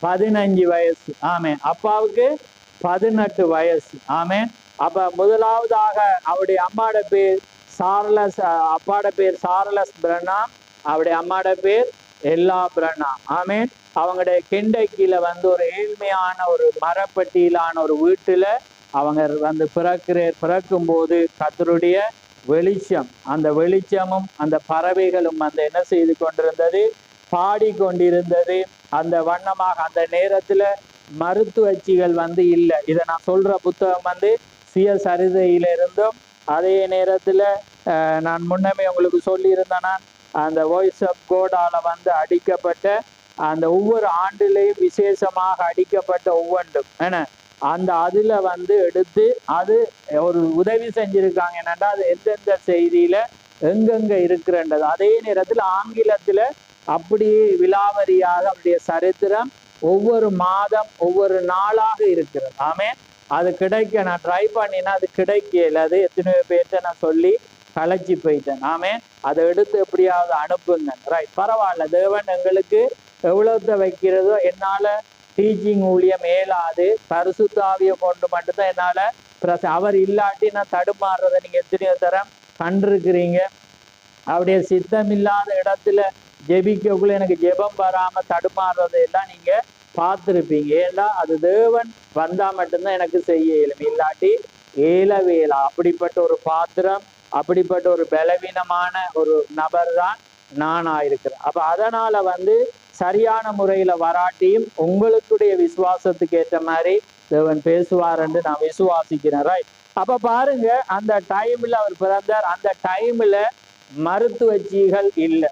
15 வயசு. ஆமே, அப்பாவுக்கு 18 வயசு. ஆமே, அப்ப முதலாவதாக அவருடைய அம்மாவோட பேர் சார்லஸ், அப்பாட பேர் சார்லஸ் பிரனாம், அவருடைய அம்மாவோட பேர் எல்லா பிரனாம். ஆமே, அவங்களுடைய கெண்டக்கில வந்து ஒரு ஏழ்மையான ஒரு மரப்பட்டியிலான ஒரு வீட்டுல அவங்க வந்து பிறக்கும் போது கர்த்தருடைய வெளிச்சம், அந்த வெளிச்சமும் அந்த பறவைகளும் வந்து என்ன செய்து கொண்டிருந்தது, பாடிக்கொண்டிருந்தது. அந்த வண்ணமாக அந்த நேரத்துல மருத்துவச்சிகள் வந்து இல்லை. இதை நான் சொல்ற புத்தகம் வந்து சுயசரிதையிலிருந்தும், அதே நேரத்துல நான் முன்னமே உங்களுக்கு சொல்லியிருந்தேன், அந்த வாய்ஸ் ஆஃப் கோடால வந்து அடிக்கப்பட்ட அந்த ஒவ்வொரு ஆண்டிலையும் விசேஷமாக அடிக்கப்பட்ட ஒவ்வொன்றும் என்ன அந்த அதுல வந்து எடுத்து அது ஒரு உதவி செஞ்சிருக்காங்க. என்னன்னா அது எந்தெந்த செய்தியில எங்கெங்க இருக்கிறன்றது. அதே நேரத்தில் ஆங்கிலத்துல அப்படியே விலாவரியாக அவருடைய சரித்திரம் ஒவ்வொரு மாதம் ஒவ்வொரு நாளாக இருக்கிறது. ஆமே, அது கிடைக்க நான் ட்ரை பண்ணினா அது கிடைக்கல. அது எத்தனையோ பேர்ட்ட நான் சொல்லி களைச்சி போயிட்டேன். ஆமே, அதை எடுத்து எப்படியாவது அனுப்புங்க. ரைட், பரவாயில்ல. தேவன் எங்களுக்கு எவ்வளவுத்த வைக்கிறதோ, என்னால டீச்சிங் ஊழியம் மேலாது பரிசுத்தாவியை கொண்டு மட்டும்தான் என்னால அவர் இல்லாட்டி நான் தடுமாறுறதை நீங்க எத்தனையோ தரம் கண்டிருக்கிறீங்க. அவருடைய சித்தம் இல்லாத இடத்துல ஜெபிக்கக்குள்ள எனக்கு ஜெபம் வராம தடுமாறுறதை எல்லாம் நீங்க பார்த்துருப்பீங்க. ஏன்னா அது தேவன் வந்தா மட்டும்தான் எனக்கு செய்ய இயலும், இல்லாட்டி ஏலவேலா. அப்படிப்பட்ட ஒரு பாத்திரம், அப்படிப்பட்ட ஒரு பலவீனமான ஒரு நபர் தான் நான் ஆயிருக்கிறேன். அப்ப அதனால வந்து சரியான முறையில வராட்டியும் உங்களுடைய விசுவாசத்துக்கு ஏற்ற மாதிரி தேவன் பேசுவார் என்று நான் விசுவாசிக்கிறேன். ரைட். அப்ப பாருங்க, அந்த டைம்ல அவர் பிறந்தார். அந்த டைம்ல மருத்துவச்சிகள் இல்லை.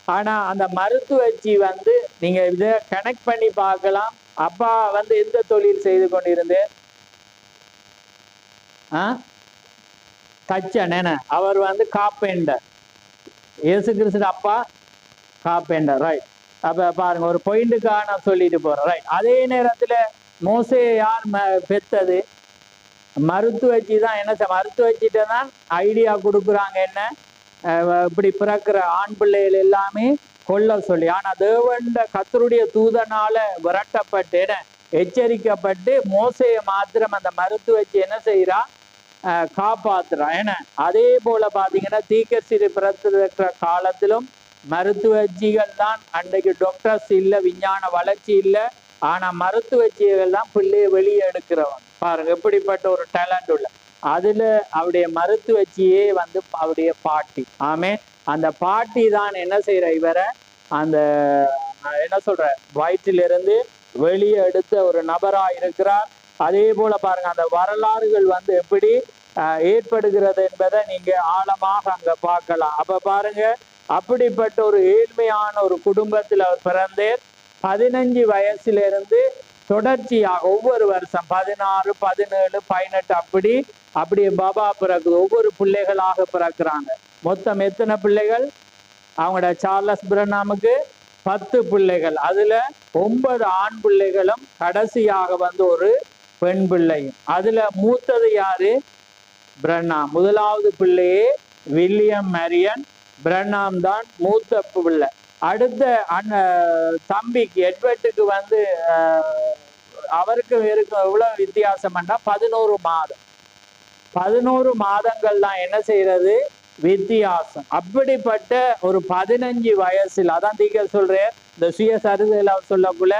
ஆனா அந்த மருத்துவச்சி வந்து நீங்க இதை கனெக்ட் பண்ணி பார்க்கலாம். அப்பா வந்து எந்த தொழில் செய்து கொண்டிருந்தேன், தச்சன். அவர் வந்து காப்பேண்டர். இயேசு கிறிஸ்து அப்பா காப்பேண்டர். ரைட். அப்ப பாருங்க, ஒரு பாயிண்ட்டுக்காக நான் சொல்லிட்டு போறேன். ரைட். அதே நேரத்துல மோசே யார் பெத்தது, மருத்துவச்சி தான். என்ன மருத்துவச்சிட்ட தான் ஐடியா கொடுக்குறாங்க, என்ன இப்படி பிறக்கிற ஆண் பிள்ளைகள் எல்லாமே கொல்ல சொல்லி. ஆனா தேவண்ட கர்த்தருடைய தூதனால விரட்டப்பட்டு எச்சரிக்கப்பட்டு மோசைய மாத்திரம் அந்த மருத்துவச்சி என்ன செய்யறா, காப்பாத்துறா. அதே போல பாத்தீங்கன்னா தீர்க்கதரிசி பிறந்திருக்கிற காலத்திலும் மருத்துவச்சிகள் தான். அன்றைக்கு டாக்டர்ஸ் இல்லை, விஞ்ஞான வளர்ச்சி இல்லை, ஆனா மருத்துவச்சிகள் தான் பிள்ளைய வெளியே எடுக்கிறவன். பாருங்க எப்படிப்பட்ட ஒரு டேலண்ட் உள்ள. அதுல அவருடைய மருத்துவச்சியே வந்து அவருடைய பாட்டி. ஆமே, அந்த பாட்டி தான் என்ன செய்யற இவரை அந்த என்ன சொல்ற வயிற்றிலிருந்து வெளியே எடுத்த ஒரு நபரா இருக்கிறார். அதே போல பாருங்க அந்த வரலாறுகள் வந்து எப்படி ஏற்படுகிறது என்பதை நீங்க ஆழமாக அங்க பார்க்கலாம். அப்ப பாருங்க அப்படிப்பட்ட ஒரு ஏழ்மையான ஒரு குடும்பத்தில் அவர் பிறந்தேர். 15 வயசிலிருந்து தொடர்ச்சியாக ஒவ்வொரு வருஷம் 16, 17, 18 அப்படி பாபா பிறகு ஒவ்வொரு பிள்ளைகளாக பிறக்கிறாங்க. மொத்தம் எத்தனை பிள்ளைகள்? அவங்களோட சார்லஸ் பிரனாமுக்கு 10 பிள்ளைகள். அதுல 9 ஆண் பிள்ளைகளும் கடைசியாக வந்து ஒரு பெண் பிள்ளையும். அதுல மூத்தது யாரு? பிரனாம். முதலாவது பிள்ளையே வில்லியம் மரியன் பிரனாம் தான் மூத்த பிள்ளை. அடுத்த தம்பிக்கு எட்வர்டுக்கு வந்து அவருக்கு இருக்கும் எவ்வளவு வித்தியாசம்னா 11 மாதம். 11 மாதங்கள் தான் என்ன செய்யறது வித்தியாசம். அப்படிப்பட்ட ஒரு 15 வயசுல அதான் தீக்க சொல்றேன். இந்த சுயசரிதையில சொல்லக்குள்ள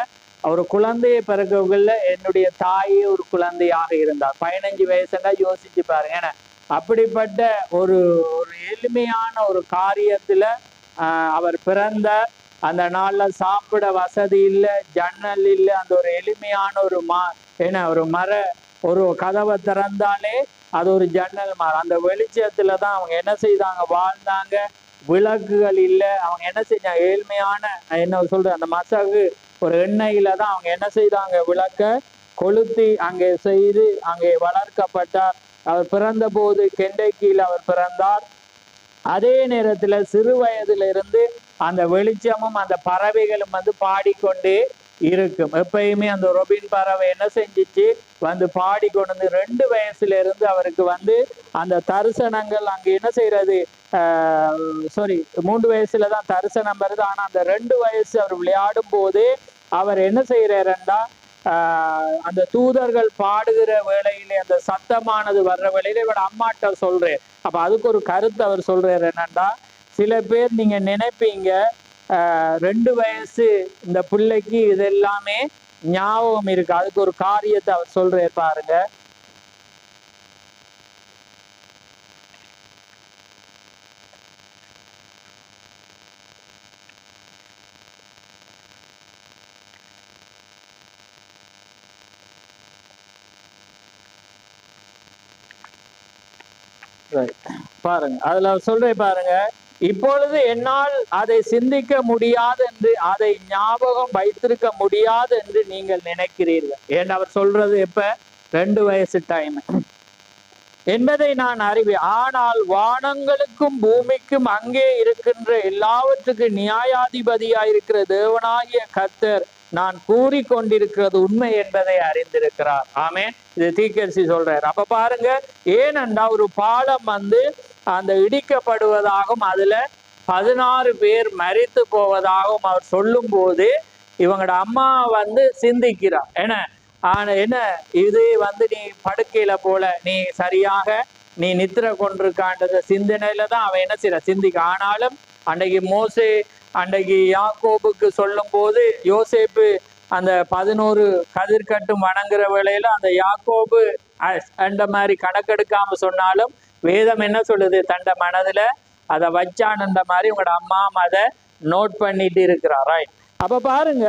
ஒரு குழந்தையை பிறக்கக்குள்ள என்னுடைய தாயே ஒரு குழந்தையாக இருந்தார். 15 வயசுன்னா யோசிச்சு பாருங்க. ஏன்னா அப்படிப்பட்ட ஒரு எளிமையான ஒரு காரியத்துல அவர் பிறந்தார். அந்த நாள்ல சாப்பிட வசதி இல்லை, ஜன்னல் இல்லை. அந்த ஒரு எளிமையான ஒரு ஒரு கதவை திறந்தாலே அது ஒரு ஜன்னல் அந்த வெளிச்சத்துல தான் அவங்க என்ன செய்தாங்க, வாழ்ந்தாங்க. விளக்குகள் இல்லை. அவங்க என்ன செஞ்சாங்க, ஏழ்மையான என்ன சொல்ற அந்த மசகு ஒரு எண்ணெயில தான் அவங்க என்ன செய்தாங்க, விளக்க கொளுத்தி அங்கே செய்து அங்கே வளர்க்கப்பட்டார். அவர் பிறந்த போது கெண்டைக்கியில் அவர் பிறந்தார். அதே நேரத்துல சிறு வயதுல இருந்து அந்த வெளிச்சமும் அந்த பறவைகளும் வந்து பாடிக்கொண்டே இருக்கும். எப்பயுமே அந்த ரொபின் பறவை என்ன செஞ்சிச்சு, வந்து பாடிக்கொண்டு 2 வயசுல இருந்து அவருக்கு வந்து அந்த தரிசனங்கள் அங்க என்ன செய்யறது 3 வயசுலதான் தரிசனம் வருது. ஆனா அந்த 2 வயசு அவர் விளையாடும் போது அவர் என்ன செய்யறாருன்னா அந்த தூதர்கள் பாடுகிற வேளையிலே அந்த சத்தமானது வர்ற வேளையில இவட அம்மாட்ட சொல்றேன். அப்ப அதுக்கு ஒரு கருத்து அவர் சொல்றாரு என்னன்னா, சில பேர் நீங்க நினைப்பீங்க 2 வயசு இந்த பிள்ளைக்கு இது எல்லாமே ஞாபகம் இருக்கு. அதுக்கு ஒரு காரியத்தை அவர் சொல்றாரு பாருங்க. பாருங்க அதுல சொல்றேன் பாருங்க, இப்பொழுது என்னால் அதை சிந்திக்க முடியாது என்று, அதை ஞாபகம் வைத்திருக்க முடியாது என்று நீங்கள் நினைக்கிறீர்கள். ஏன் அவர் சொல்றது எப்ப 2 வயசு டைம் என்பதை நான் அறிவேன். ஆனால் வானங்களுக்கும் பூமிக்கும் அங்கே இருக்கின்ற எல்லாவற்றுக்கும் நியாயாதிபதியாயிருக்கிற தேவனாகிய கர்த்தர் நான் கூறிக்கொண்டிருக்கிறது உண்மை என்பதை அறிந்திருக்கிறார். ஆமென். இது தீர்க்கதரிசி சொல்றாரு. அப்ப பாருங்க, ஏனென்றா ஒரு பாலம் வந்து அந்த இடிக்கப்படுவதாகவும் அதுல 16 பேர் மரித்து போவதாகவும் அவர் சொல்லும் போது இவங்களோட அம்மா வந்து சிந்திக்கிறார். என்ன இது வந்து நீ படுக்கையில போல நீ சரியாக நீ நித்திர கொண்டிருக்கான்ற சிந்தனையில தான் அவன் என்ன செய்யற சிந்திக்க. ஆனாலும் அன்றைக்கு மோசே அன்றைக்கு யாக்கோபுக்கு சொல்லும் போது யோசேப்பு அந்த 11 கதிர்கட்டும் வணங்குற வேளையில அந்த யாக்கோபு அந்த மாதிரி கணக்கெடுக்காம சொன்னாலும் வேதம் என்ன சொல்லுது, தண்ட மனதுல அதை வச்சான்ன்ற மாதிரி உங்களோட அம்மா அதை நோட் பண்ணிட்டு இருக்கிறார். ரைட். அப்ப பாருங்க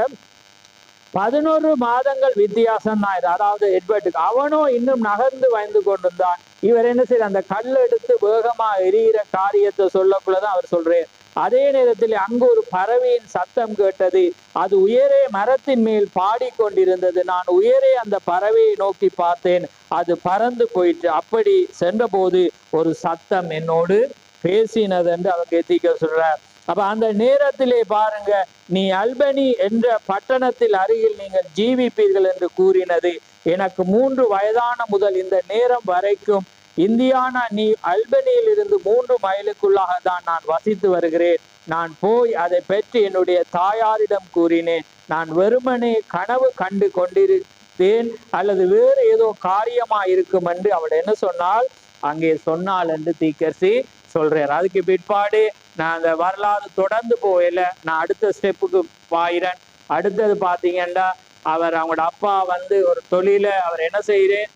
11 மாதங்கள் வித்தியாசம் தான் இது. அதாவது எட்வர்டுக்கு அவனோ இன்னும் நகர்ந்து வந்து கொண்டிருந்தான். இவர் என்ன செய்ய அந்த கல் எடுத்து வேகமா எரியிற காரியத்தை சொல்லக்குள்ளதான் அவர் சொல்றேன். அதே நேரத்தில் அங்கு ஒரு பறவையின் சத்தம் கேட்டது. அது உயரே மரத்தின் மேல் பாடிக்கொண்டிருந்தது. நான் உயரே அந்த பறவையை நோக்கி பார்த்தேன், அது பறந்து போயிற்று. அப்படி சென்ற போது ஒரு சத்தம் என்னோடு பேசினது என்று அவர் எத்திக்க சொல்றார். அப்ப அந்த நேரத்திலே பாருங்க, நீ அல்பனி என்ற பட்டணத்தில் அருகில் நீங்கள் ஜீவிப்பீர்கள் என்று கூறினது எனக்கு 3 வயதான முதல் இந்த நேரம் வரைக்கும் இந்தியானா நீ அல்பனியில் இருந்து 3 மைலுக்குள்ளாக தான் நான் வசித்து வருகிறேன். நான் போய் அதை பற்றி என்னுடைய தாயாரிடம் கூறினேன். நான் வெறுமனே கனவு கண்டு கொண்டிருந்தேன் அல்லது வேறு ஏதோ காரியமா இருக்கும் என்று அவள் என்ன சொன்னால் அங்கே சொன்னாள் என்று தீர்க்கதரிசி சொல்றார். அதுக்கு பிற்பாடு நான் அந்த வரலாறு தொடர்ந்து போயில நான் அடுத்த ஸ்டெப்புக்கு பாயிறேன். அடுத்தது பாத்தீங்கன்னா அவங்களோட அப்பா வந்து ஒரு தொழில அவர் என்ன செய்கிறேன்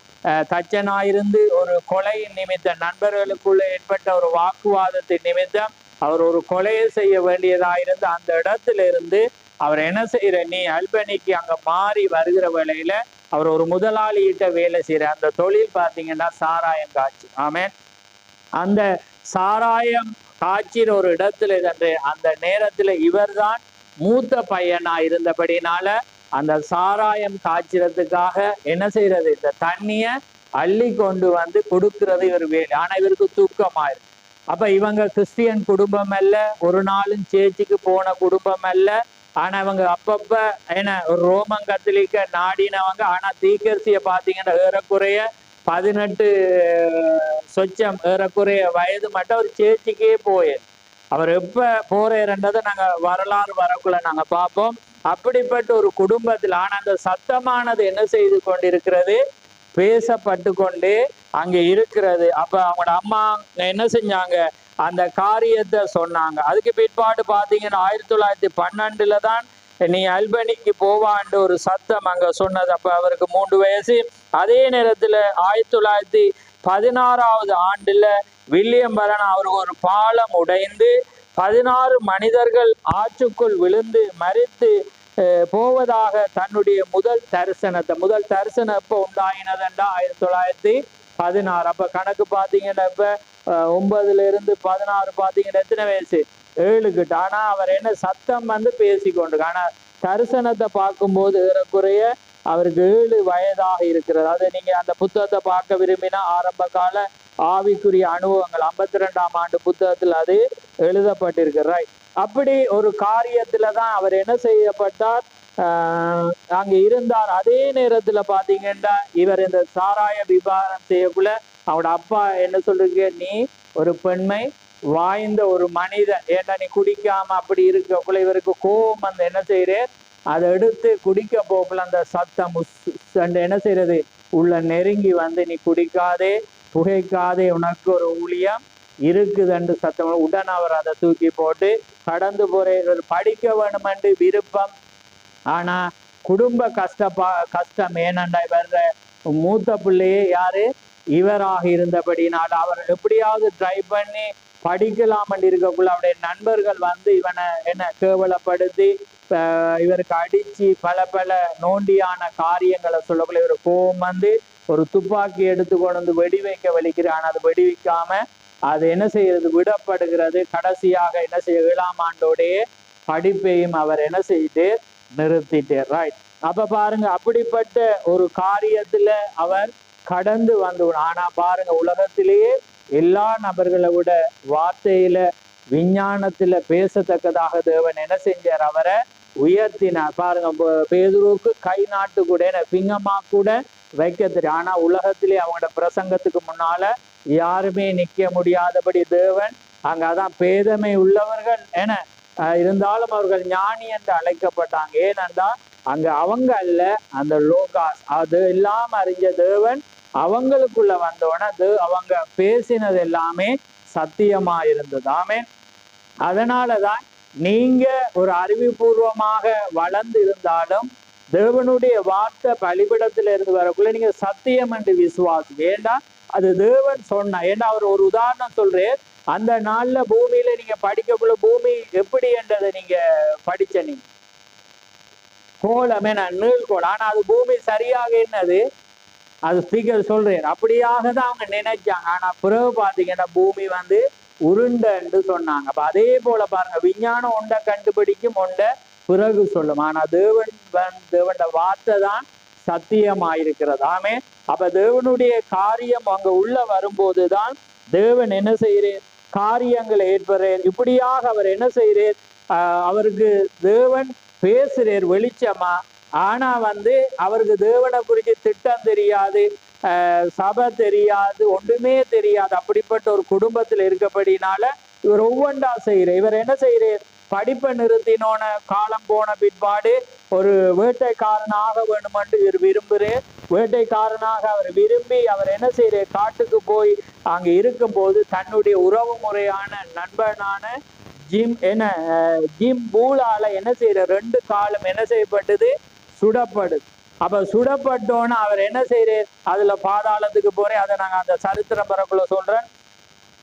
தச்சனாயிருந்து ஒரு கொலை நிமித்தம் நண்பர்களுக்குள்ள ஏற்பட்ட ஒரு வாக்குவாதத்தின் நிமித்தம் அவர் ஒரு கொலையை செய்ய வேண்டியதாயிருந்து அந்த இடத்துல இருந்து அவர் என்ன செய்யற, நீ அல்பனிக்கு அங்க மாறி வருகிற வேளையில அவர் ஒரு முதலாளியிட்ட வேலை செய்யற அந்த தொழில் பார்த்தீங்கன்னா சாராயம் காட்சி. ஆமேன். அந்த சாராயம் காட்சிற ஒரு இடத்துல இருந்து அந்த நேரத்துல இவர்தான் மூத்த பையனா இருந்தபடினால அந்த சாராயம் காய்ச்சறதுக்காக என்ன செய்யறது, இந்த தண்ணிய அள்ளி கொண்டு வந்து கொடுக்கறது இவர் வேலை. ஆனா இவருக்கு தூக்கமாயிருக்கு. அப்ப இவங்க கிறிஸ்டியன் குடும்பம் அல்ல, ஒரு நாளும் சேர்ச்சிக்கு போன குடும்பம் அல்ல. ஆனா இவங்க அப்பப்ப என்ன ஒரு ரோமன் கத்தோலிக்க நாடினவங்க. ஆனா தீக்கரிசிய பாத்தீங்கன்னா ஏறக்குறைய 18 சொச்சம் ஏறக்குறைய வயது மட்டும் அவர் சேர்ச்சிக்கே போயிரு. அவர் எப்ப போறேன்றதை நாங்க வரலாறு வரக்குள்ள நாங்க பார்ப்போம். அப்படிப்பட்ட ஒரு குடும்பத்தில் ஆனா அந்த சத்தமானது என்ன செய்து கொண்டிருக்கிறது, பேசப்பட்டு கொண்டே அங்க இருக்கிறது. அப்ப அவங்களோட அம்மா என்ன செஞ்சாங்க, அந்த காரியத்தை சொன்னாங்க. அதுக்கு பிற்பாடு பாத்தீங்கன்னா 1912 தான் நீ அல்பனிக்கு போவான்னு ஒரு சத்தம் அங்க சொன்னது. அப்ப அவருக்கு 3 வயசு. அதே நேரத்துல 1916 ஆண்டுல வில்லியம் பரண் அவருக்கு ஒரு பாலம் உடைந்து 16 மனிதர்கள் ஆற்றுக்குள் விழுந்து மரித்து போவதாக தன்னுடைய முதல் தரிசனம் எப்ப உண்டாயினதுண்டா 1916. அப்ப கணக்கு பாத்தீங்கன்னா இப்ப 9ல இருந்து 16 பாத்தீங்கன்னா எத்தனை வயசு, 7 கிட்ட. ஆனா அவர் என்ன சத்தம் வந்து பேசிக்கொண்டு, ஆனா தரிசனத்தை பார்க்கும்போது ஏறக்குறைய அவருக்கு 7 வயதாக இருக்கிறது. அதை நீங்க அந்த புத்தகத்தை பார்க்க விரும்பினா ஆரம்ப கால ஆவிக்குரிய அனுபவங்கள் 52ஆம் ஆண்டு புத்தகத்தில் அது எழுதப்பட்டிருக்கு. ரைட். அப்படி ஒரு காரியத்துலதான் அவர் என்ன செய்யப்பட்டார், அங்க இருந்தார். அதே நேரத்துல பாத்தீங்கன்னா இவர் இந்த சாராய விபாரம் செய்யக்குள்ள அவரோட அப்பா என்ன சொல்றீங்க, நீ ஒரு பெண்மை வாய்ந்த ஒரு மனிதன், ஏன்னா நீ குடிக்காம அப்படி இருக்கக்குள்ள இவருக்கு கோபம் வந்து என்ன செய்யறேன், அதை எடுத்து குடிக்க போக்குள்ள அந்த சத்தம் என்ன செய்யறது, உள்ள நெருங்கி வந்து நீ குடிக்காதே புகைக்காதே, உனக்கு ஒரு ஊழியம் இருக்குதுன்னு சத்தம். உடனே அவர் அதை தூக்கி போட்டு கடந்து போற படிக்க வேணுமென்று விருப்பம். ஆனா குடும்ப கஷ்டம் ஏனண்டா இவர மூத்த பிள்ளையே யாரு, இவராக இருந்தபடினால அவர் எப்படியாவது ட்ரை பண்ணி படிக்கலாம் இருக்கக்குள்ள அவருடைய நண்பர்கள் வந்து இவனை என்ன கேவலப்படுத்தி இவருக்கு அடிச்சு பல நோண்டியான காரியங்களை சொல்லக்குள்ள இவர் கோபம் வந்து ஒரு துப்பாக்கி எடுத்து கொண்டு வந்து வெடி வைக்க வலிக்கிறார். ஆனால் அது வெடிவிக்காம அது என்ன செய்யறது, விடப்படுகிறது. கடைசியாக என்ன செய்ய 7ஆம் ஆண்டோடைய படிப்பையும் அவர் என்ன செய்து நிறுத்திட்டார். ரைட். அப்ப பாருங்க, அப்படிப்பட்ட ஒரு காரியத்துல அவர் கடந்து வந்து. ஆனா பாருங்க, உலகத்திலேயே எல்லா நபர்களை விட வார்த்தையில விஞ்ஞானத்துல பேசத்தக்கதாக தேவன் என்ன செஞ்சார், அவரை உயர்த்தினார். பாருங்க, பேதுருவுக்கு கை நாட்டு கூட பிங்கமா கூட வைக்க தெரியும். ஆனா உலகத்திலே அவங்களோட பிரசங்கத்துக்கு முன்னால யாருமே நிக்க முடியாதபடி தேவன் அதான் பேதமை உள்ளவர்கள் என இருந்தாலும் அவர்கள் ஞானி என்று அழைக்கப்பட்டாங்க. ஏனென்றா அங்க அவங்க அல்ல, அந்த லோகாஸ் அது எல்லாம் அறிஞ்ச தேவன் அவங்களுக்குள்ள வந்தோன்னா அவங்க பேசினது எல்லாமே சத்தியமா இருந்தது. ஆமென். அதனாலதான் நீங்க ஒரு அறிவுபூர்வமாக வளர்ந்து இருந்தாலும் தேவனுடைய வார்த்தை பலிபிடத்துல இருந்து வரக்குள்ள நீங்க சத்தியம் என்று விசுவாசி. ஏண்டா அது தேவன் சொன்ன. ஏண்டா அவர் ஒரு உதாரணம் சொல்றேன். அந்த நாள்ல பூமியில நீங்க படிக்கக்குள்ள பூமி எப்படி என்றதை நீங்க படிச்ச நீங்க கோலமே நீள்கோள். ஆனா அது பூமி சரியாக என்னது, அது ஸ்பீக்கர் சொல்றேன் அப்படியாக தான் அவங்க நினைச்சாங்க. ஆனா பிறகு பாத்தீங்கன்னா பூமி வந்து உருண்டை என்று சொன்னாங்க. அப்ப அதே போல பாருங்க, விஞ்ஞானம் ஒன்றை கண்டுபிடிக்கும் ஒன்றை பிறகு சொல்லும். ஆனா தேவன் வார்த்தை தான் சத்தியமாயிருக்கிறது. ஆமே. அப்ப தேவனுடைய காரியம் அங்க உள்ள வரும்போதுதான் தேவன் என்ன செய்யறேன், காரியங்களை ஏற்படுறார். இப்படியாக அவர் என்ன செய்யறார், அவருக்கு தேவன் பேசுறார் வெளிச்சமா. ஆனா வந்து அவருக்கு தேவனை குறித்து திட்டம் தெரியாது, சபை தெரியாது, ஒன்றுமே தெரியாது. அப்படிப்பட்ட ஒரு குடும்பத்தில் இருக்கப்படினால இவர் ஒவ்வொன்றா செய்யறார். இவர் என்ன செய்யறார், படிப்பை நிறுத்தினோன காலம் போன பிற்பாடு ஒரு வேட்டைக்காரனாக வேணுமென்று இவர் விரும்புகிறார். வேட்டைக்காரனாக அவர் விரும்பி அவர் என்ன செய்யறார், காட்டுக்கு போய் அங்க இருக்கும் போது தன்னுடைய உறவு முறையான நண்பனான ஜிம் பூலால என்ன செய்யற 2 காலம் என்ன செய்யப்பட்டது, சுடப்படுது. அப்ப சுடப்பட்டோன்னு அவர் என்ன செய்யறார், அதுல பாதாளத்துக்கு போறேன். அதை நாங்க அந்த சரித்திரம் பரப்புல சொல்றேன்.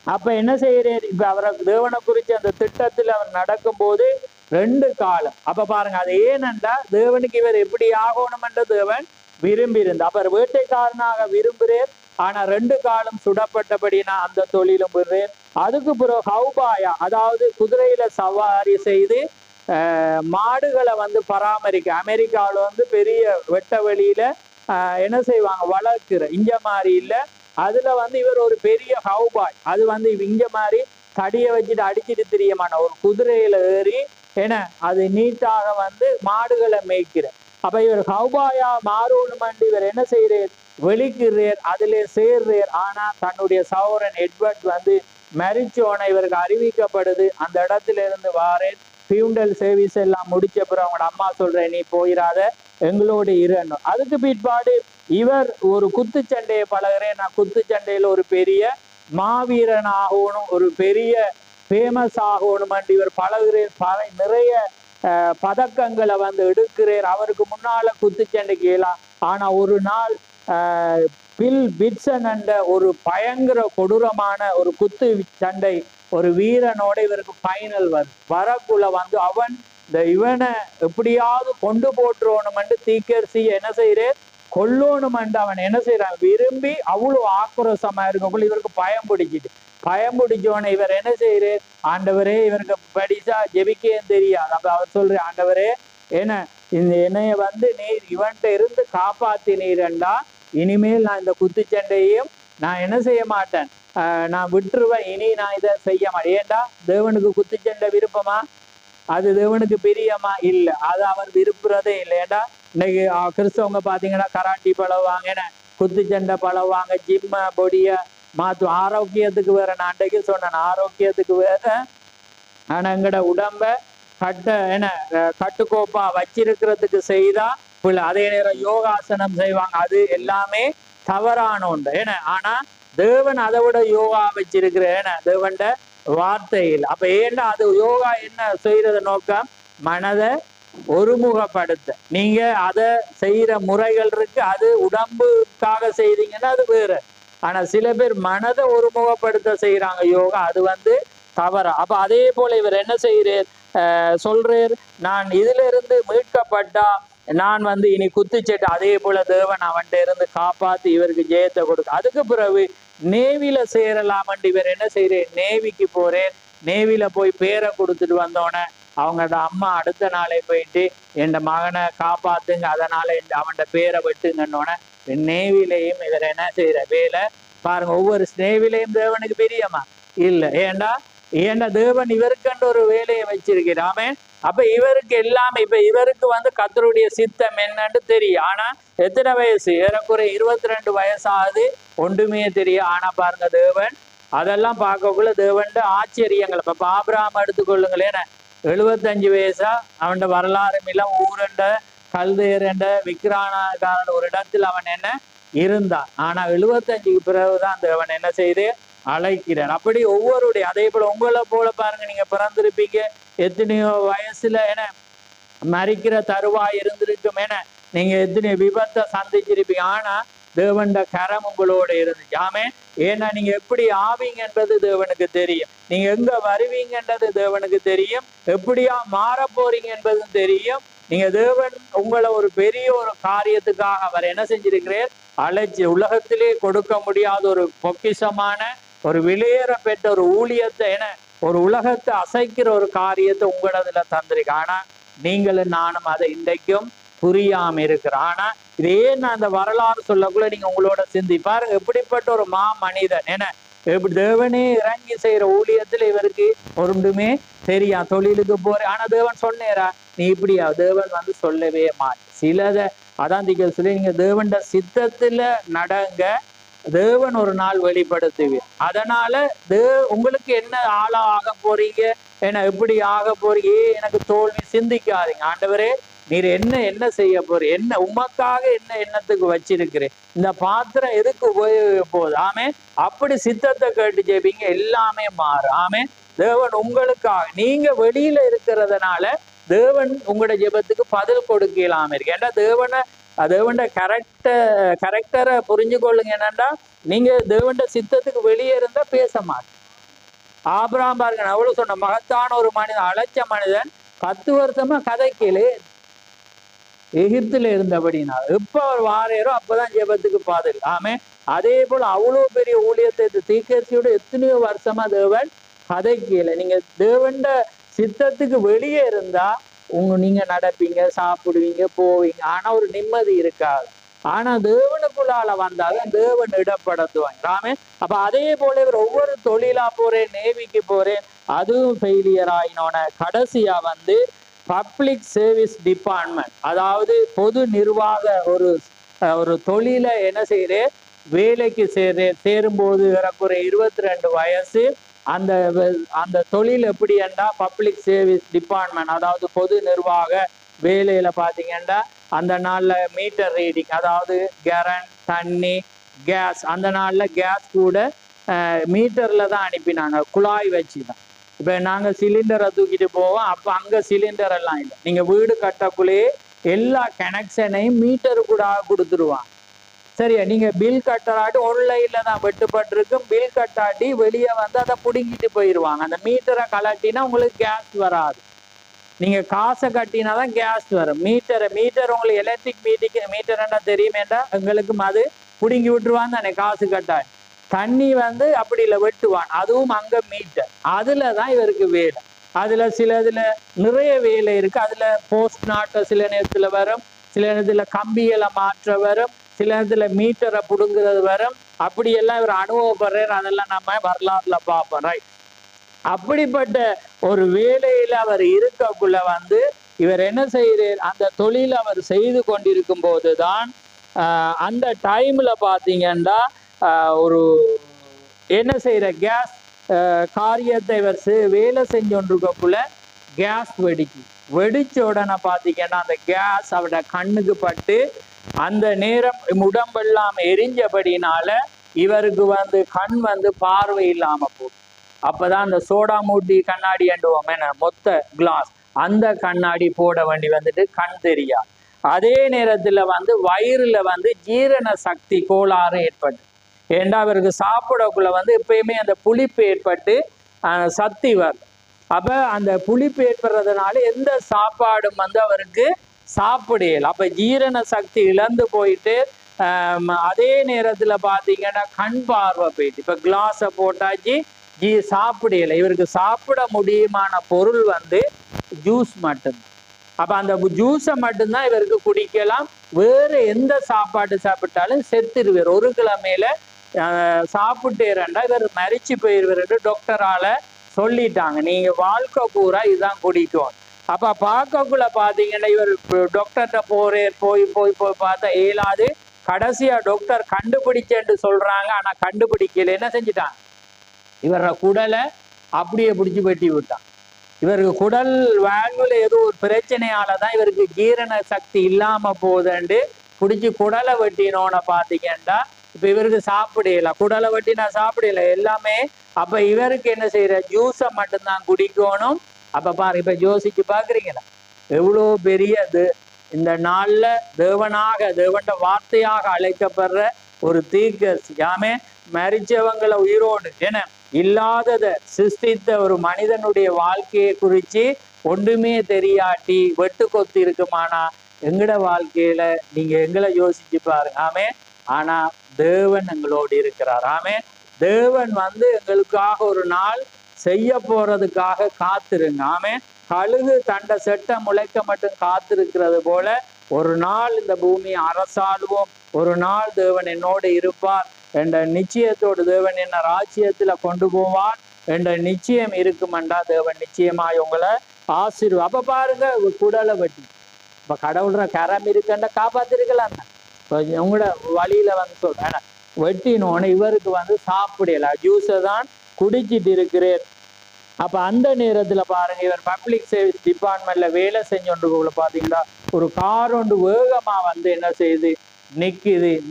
அப்ப என்ன செய்யறாரு? இப்ப அவரை தேவனை குறிச்சு அந்த திட்டத்தில் அவர் நடக்கும் போது 2 காலம். அப்ப பாருங்க, அது ஏனென்றா தேவனுக்கு இவர் எப்படி ஆகணும் என்ற தேவன் விரும்பி இருந்தார். அப்ப வேட்டைக்காரனாக விரும்புறேன், ஆனா 2 காலம் சுடப்பட்டபடினா அந்த தொழிலும் விடுறேன். அதுக்கு பிறகு ஹவுபாயா, அதாவது குதிரையில சவாரி செய்து மாடுகளை வந்து பராமரிக்க. அமெரிக்காவில் பெரிய வெட்ட வெளியில என்ன செய்வாங்க, வளர்க்கிற இங்க மாதிரி இல்லை. அதுல இவர் ஒரு பெரிய ஹவுபாய். அது இங்க மாதிரி தடியை வச்சுட்டு அடிச்சுட்டு தெரியமான ஒரு குதிரையில ஏறி என்ன அது நீட்டாக மாடுகளை மேய்க்கிற. அப்ப இவர் ஹவுபாயா மாறணுமென்று இவர் என்ன செய்யறார்? வெளிக்கிறேர், அதுல சேர்றார். ஆனா தன்னுடைய சகோதரன் எட்வர்ட் மரிச்சோன இவருக்கு அறிவிக்கப்படுது. அந்த இடத்துல இருந்து வாரேன், ஃபியூண்டல் சர்வீஸ் எல்லாம் முடிச்ச பிறகு அவங்களோட அம்மா சொல்றேன், நீ போயிடாத, எங்களோடு இருணும். அதுக்கு பிற்பாடு இவர் ஒரு குத்துச்சண்டையை பழகிறேன், நான் குத்துச்சண்டையில ஒரு பெரிய மாவீரன் ஆகணும், ஒரு பெரிய ஃபேமஸ் ஆகணும் என்று இவர் பழகிறேன். நிறைய பதக்கங்களை எடுக்கிறார். அவருக்கு முன்னால குத்துச்சண்டைக்கு இயலாம். ஆனா ஒரு நாள் பில் பிட்சன் என்ற ஒரு பயங்கர கொடூரமான ஒரு குத்து சண்டை ஒரு வீரனோட இவருக்கு ஃபைனல் வரக்குள்ள அவன் இவனை எப்படியாவது கொண்டு போட்டுறணும் என்று தீக்கரிசி என்ன செய்யறேன், கொல்லணும் என்று அவன் என்ன செய்யறான், விரும்பி அவ்வளவு ஆக்ரோஷமா இருக்கக்குள்ள இவருக்கு பயம் பிடிச்சோன்னு இவர் என்ன செய்யறார், ஆண்டவரே இவருக்கு படிச்சா ஜெபிக்கே தெரியாது. அப்ப அவர் சொல்ற, ஆண்டவரே என்ன இந்த என்னைய நீர் இவன்கிட்ட இருந்து காப்பாத்தினீரண்டா, இனிமேல் நான் இந்த குத்துச்சண்டையும் நான் என்ன செய்ய மாட்டேன், நான் விட்டுருவேன், இனி நான் இதை செய்ய மாட்டேன். ஏண்டா தேவனுக்கு குத்துச்சண்டை விருப்பமா? அது தேவனுக்கு பிரியமா? இல்லை, அது அவர் விருப்புறதே இல்லை. ஏண்டா இன்னைக்கு கிறிஸ்தவங்க பாத்தீங்கன்னா கராட்டி பழவாங்க, என்ன குத்துச்சண்டை பழவாங்க, ஜிம்ம பொடிய மாத்து, ஆரோக்கியத்துக்கு வேற. நான் அன்றைக்கு சொன்னேன், ஆரோக்கியத்துக்கு வேற, ஆனா எங்கட உடம்ப கட்டுக்கோப்பா வச்சிருக்கிறதுக்கு செய்தா பிள்ளை. அதே நேரம் யோகாசனம் செய்வாங்க, அது எல்லாமே தவறான ஒன்று. ஏன்னா ஆனா தேவன் அதை விட யோகா வச்சிருக்கிற தேவன் வார்த்தையில். அப்ப ஏன்னா அது யோகா என்ன செய்யறது நோக்கம், மனதை ஒருமுகப்படுத்த. நீங்க அதை செய்யற முறைகள் இருக்கு, அது உடம்புக்காக செய்தீங்கன்னா அது வேற. ஆனா சில பேர் மனதை ஒருமுகப்படுத்த செய்யறாங்க யோகா, அது தவறா. அப்ப அதே போல இவர் என்ன செய்யறார், சொல்றார், நான் இதுல இருந்து மீட்கப்பட்டா நான் இனி குத்துச்சேட்டு. அதே போல தேவன் அவன்கிட்ட இருந்து காப்பாத்தி இவருக்கு ஜெயத்தை கொடுக்க. அதுக்கு பிறகு நேவில சேரலாம். இவர் என்ன செய்யறேன், நேவிக்கு போறேன். நேவில போய் பேரை கொடுத்துட்டு வந்தோடனே அவங்களோட அம்மா அடுத்த நாளே போயிட்டு என் மகனை காப்பாத்துங்க, அதனால அவனோட பேரை வெட்டுங்கன்னோடனே நேவிலையும் இவர் என்ன செய்யற வேலை பாருங்க. ஒவ்வொரு நேவிலையும் தேவனுக்கு பிரியமா இல்லை. ஏண்டா தேவன் இவருக்குன்ற ஒரு வேலையை வச்சிருக்கிறாமே. அப்ப இவருக்கு எல்லாமே, இப்ப இவருக்கு கர்த்தருடைய சித்தம் என்னன்னு தெரியும். ஆனா எத்தனை வயசு, ஏறக்குறை 22 வயசாகுது, ஒன்றுமே தெரியும். ஆனா பாருங்க தேவன் அதெல்லாம் பார்க்கக்குள்ள தேவன் ஆச்சரியங்கள். இப்ப ஆபிரகாம் எடுத்துக்கொள்ளுங்களேன், 75 வயசா அவன் வரலாறு இல்ல, ஊரண்ட கல்தேரண்ட விக்ரானகாரன் ஒரு இடத்தில் அவன் என்ன இருந்தான். ஆனா 75க்கு பிறகுதான் தேவன் என்ன செய்து அழைக்கிறார். அப்படி ஒவ்வொருடைய, அதே போல உங்களை போல பாருங்க, நீங்க பிறந்திருப்பீங்க, எத்தனையோ வயசுல மறிக்கிற தருவாய் இருந்திருக்கும், நீங்க எத்தனையோ விபத்தை சந்திச்சிருப்பீங்க. ஆனா தேவண்ட கரம் உங்களோட இருந்துச்சு. ஆமே. ஏன்னா நீங்க எப்படி ஆவீங்கன்றது தேவனுக்கு தெரியும், நீங்க எங்க வருவீங்கன்றது தேவனுக்கு தெரியும், எப்படியா மாற போறீங்க என்பதும் தெரியும். நீங்க தேவன் உங்களை ஒரு பெரிய ஒரு காரியத்துக்காக அவர் என்ன செஞ்சிருக்கிறார், அழைச்சி உலகத்திலே கொடுக்க முடியாத ஒரு பொக்கிஷமான ஒரு வெளியேற பெற்ற ஒரு ஊழியத்தை, ஒரு உலகத்தை அசைக்கிற ஒரு காரியத்தை உங்களதுல தந்திருக்கு. ஆனா நீங்களும் நானும் அதை இன்றைக்கும் புரியாம இருக்கிற. ஆனா இதே நான் அந்த வரலாறு சொல்லக்குள்ள நீங்க உங்களோட சிந்தி பாருங்க, எப்படிப்பட்ட ஒரு மனிதன், எப்படி தேவனே இறங்கி செய்யற ஊழியத்துல இவருக்கு ஒன்றுமே தெரியும். தொழிலுக்கு போற, ஆனா தேவன் சொன்னேரா, நீ இப்படியா? தேவன் சொல்லவே மாட்டேன். சிலதை அதான் சொல்லி, நீங்க தேவன் சித்தத்துல நடங்க, தேவன் ஒரு நாள் வெளிப்படுத்துவீர். அதனால உங்களுக்கு என்ன ஆளா ஆக போறீங்க, எப்படி ஆக போறீங்க, எனக்கு தோல்வி சிந்திக்காதீங்க. ஆண்டவரே நீர் என்ன செய்ய போறீங்க, என்ன உமக்காக எண்ணத்துக்கு வச்சிருக்கிறேன், இந்த பாத்திரம் எதுக்கு உபயோக போகுது. ஆமே. அப்படி சித்தத்தை கேட்டு ஜெபிங்க, எல்லாமே மாறும். ஆமே. தேவன் உங்களுக்காக, நீங்க வெளியில இருக்கிறதுனால தேவன் உங்களோட ஜெபத்துக்கு பதில் கொடுக்கலாம இருக்கு. ஏன்னா தேவண்ட கரெக்டரை புரிஞ்சு கொள்ளுங்க. என்னன்னா நீங்க தேவண்ட சித்தத்துக்கு வெளியே இருந்தா பேச மாட்டேன். ஆபிரகாம் பாருங்க, அவ்வளவு சொன்ன மகத்தான ஒரு மனிதன், அழைச்ச மனிதன் 10 வருஷமா கதைக்கலே எகிப்துல இருந்தபடினா எப்ப அவர் வாரையரோ அப்பதான் ஜெபத்துக்கு பாதல். ஆமே. அதே போல அவ்வளவு பெரிய ஊழியத்தை தீர்க்கதரிசியோட எத்தனையோ வருஷமா தேவன் கதைக்கல. நீங்க தேவண்ட சித்தத்துக்கு வெளியே இருந்தா நீங்க நடப்பீங்க, சாப்பிடுவீங்க, போவீங்க, ஆனா ஒரு நிம்மதி இருக்காது. ஆனா தேவனுக்குள்ளால வந்தாலும் தேவன் இடப்படுத்துவாங்க. ஆமே. அப்ப அதே போல இவர் ஒவ்வொரு தொழிலா போறேன், நேவிக்கு போறேன், அதுவும் ஃபெயிலியர் ஆயினோன கடைசியா வந்து பப்ளிக் சர்வீஸ் டிபார்ட்மெண்ட், அதாவது பொது நிர்வாக ஒரு தொழில என்ன செய்யறேன், வேலைக்கு சேரும்போது ஒரு 22 வயசு. அந்த தொழில் எப்படி என்றா பப்ளிக் சர்வீஸ் டிபார்ட்மெண்ட், அதாவது பொது நிர்வாக வேலையில பாத்தீங்கன்னா அந்த நாள்ல மீட்டர் ரீடிங், அதாவது கரண்ட், தண்ணி, கேஸ், அந்த நாள்ல கேஸ் கூட மீட்டர்ல தான் அனுப்பினாங்க, குழாய் வச்சுதான். இப்ப நாங்க சிலிண்டரை தூக்கிட்டு போவோம், அப்ப அங்க சிலிண்டர் எல்லாம் இல்லை. நீங்க வீடு கட்டக்குள்ளேயே எல்லா கனெக்ஷனையும் மீட்டரு கூட கொடுத்துருவாங்க. சரியா? நீங்க பில் கட்டராட்டி ஆன்லைன்ல தான் வெட்டுப்பட்டிருக்கும். பில் கட்டாட்டி வெளியே வந்து அதை பிடுங்கிட்டு போயிடுவாங்க. அந்த மீட்டரை கலட்டினா உங்களுக்கு கேஸ் வராது. நீங்க காசை கட்டினா தான் கேஸ் வரும். மீட்டர் உங்களுக்கு எலக்ட்ரிக் மீட்டர்னா தெரியுமேண்டா, எங்களுக்கும் அது பிடுங்கி விட்டுருவான் தானே காசு கட்டாய். தண்ணி வந்து அப்படி இல்லை, வெட்டுவான், அதுவும் அங்க மீட்டர். அதுலதான் இவருக்கு வேலை. அதுல நிறைய வேலை இருக்கு. அதுல போஸ்ட் நாட்ட சில நேரத்துல வரும், சில நேரத்துல கம்பிகளை மாற்ற வரும், சில நேரத்துல மீட்டரை புடுங்குறது வரும். அப்படியெல்லாம் இவர் அனுபவப்படுறார். அதெல்லாம் நம்ம வரலாறுல பார்ப்போம். ரைட். அப்படிப்பட்ட ஒரு வேலையில அவர் இருக்கக்குள்ள வந்து இவர் என்ன செய்கிறார், அந்த தொழில் அவர் செய்து கொண்டிருக்கும் போதுதான் அந்த டைம்ல பாத்தீங்கன்னா ஒரு என்ன செய்யற கேஸ் காரியத்தை இவர் வேலை செஞ்சொன்றிருக்கக்குள்ள கேஸ் வெடிச்ச உடனே பாத்தீங்கன்னா அந்த கேஸ் அவட கண்ணுக்கு பட்டு அந்த நேரம் உடம்பெல்லாம் எரிஞ்சபடினால இவருக்கு வந்து கண் வந்து பார்வை இல்லாம போகும். அப்பதான் அந்த சோடா மூட்டி கண்ணாடி அண்டுவோம், மொத்த கிளாஸ், அந்த கண்ணாடி போட வேண்டி வந்துட்டு கண் தெரியாது. அதே நேரத்துல வந்து வயிறுல வந்து ஜீரண சக்தி கோளாறு ஏற்பட்டு, ஏண்டா அவருக்கு சாப்பிடக்குள்ள வந்து எப்பயுமே அந்த புளிப்பு ஏற்பட்டு சக்தி வரும். அப்ப அந்த புளிப்பு ஏற்படுறதுனால எந்த சாப்பாடும் வந்து அவருக்கு சாப்பிடல. அப்ப ஜீரண சக்தி இழந்து போயிட்டு அதே நேரத்துல பாத்தீங்கன்னா கண் பார்வை போயிட்டு, இப்ப கிளாஸை போட்டாச்சு, சாப்பிடல. இவருக்கு சாப்பிட முடியுமான பொருள் வந்து ஜூஸ் மட்டும்தான். அப்ப அந்த ஜூஸை மட்டும்தான் இவருக்கு குடிக்கலாம். வேற எந்த சாப்பாடு சாப்பிட்டாலும் செத்துருவார். ஒரு கிழமையில சாப்பிட்டேரண்டா இவர் மரிச்சு போயிருவாரு டாக்டரால சொல்லிட்டாங்க. நீங்க வாழ்க்கை பூரா இதுதான் குடிக்கும். அப்ப பார்க்கக்குள்ள பாத்தீங்கன்னா இவர் டாக்டர்கிட்ட போய் பார்த்தா இயலாது. கடைசியா டாக்டர் கண்டுபிடிச்சேன்னு சொல்றாங்க. ஆனா கண்டுபிடிக்கல. என்ன செஞ்சுட்டாங்க, இவர குடலை அப்படியே பிடிச்சி வெட்டி விட்டான். இவருக்கு குடல் வாழ்வுல ஏதோ ஒரு பிரச்சனையாலதான் இவருக்கு ஜீரண சக்தி இல்லாம போகுதுண்டு பிடிச்சி குடலை வெட்டினோன்னு பாத்தீங்கன்னா இப்ப இவருக்கு சாப்பிடல. குடலை வெட்டினா சாப்பிடல எல்லாமே. அப்ப இவருக்கு என்ன செய்யற, ஜூஸை மட்டும்தான் குடிக்கணும். அப்ப பாரு, இப்ப யோசிச்சு பாக்குறீங்களா எவ்வளவு பெரியது. இந்த நாள்ல தேவண்ட வார்த்தையாக அழைக்கப்படுற ஒரு தீர்க்கதரிசி, யாமே மரிச்சவங்களை உயிரோடு என இல்லாததை சிருஷ்டித்த ஒரு மனிதனுடைய வாழ்க்கையை குறிச்சு ஒன்றுமே தெரியாட்டி வெட்டு கொத்து இருக்குமானா எங்கட வாழ்க்கையில நீங்க எங்களை யோசிச்சு பாருங்க. ஆமே. ஆனா தேவன் எங்களோடு இருக்கிறார். ஆமே. தேவன் வந்து எங்களுக்காக ஒரு நாள் செய்ய போறதுக்காக காத்திருங்க. ஆமே. கழுகு தண்டை செட்டை முளைக்க மட்டும் காத்திருக்கிறது போல ஒரு நாள் இந்த பூமியை அரசாளுவோம். ஒரு நாள் தேவன் என்னோடு இருப்பார் என்ற நிச்சயத்தோடு தேவன் என்ன ராஜ்யத்துல கொண்டு போவார் என்ற நிச்சயம் இருக்குமெண்டா தேவன் நிச்சயமாய் உங்களை ஆசீர்வாதம். அப்ப பாருங்க, குடலை வெட்டி இப்ப கடவுள்ற கரம் இருக்குன்ற காப்பாத்திருக்கலாம். உங்களோட வழியில வந்து சொல்றேன், வெட்டினோன்னு இவருக்கு வந்து சாப்பிடல, ஜூஸை தான் குடிச்சிட்டு இருக்கிறேன். அப்ப அந்த நேரத்துல பாருங்க, இவர் பப்ளிக் சர்வீஸ் டிபார்ட்மெண்ட்ல வேலை செஞ்சோன்றுக்குள்ள பாத்தீங்கன்னா ஒரு கார் ஒன்று வேகமா வந்து என்ன செய்யுது,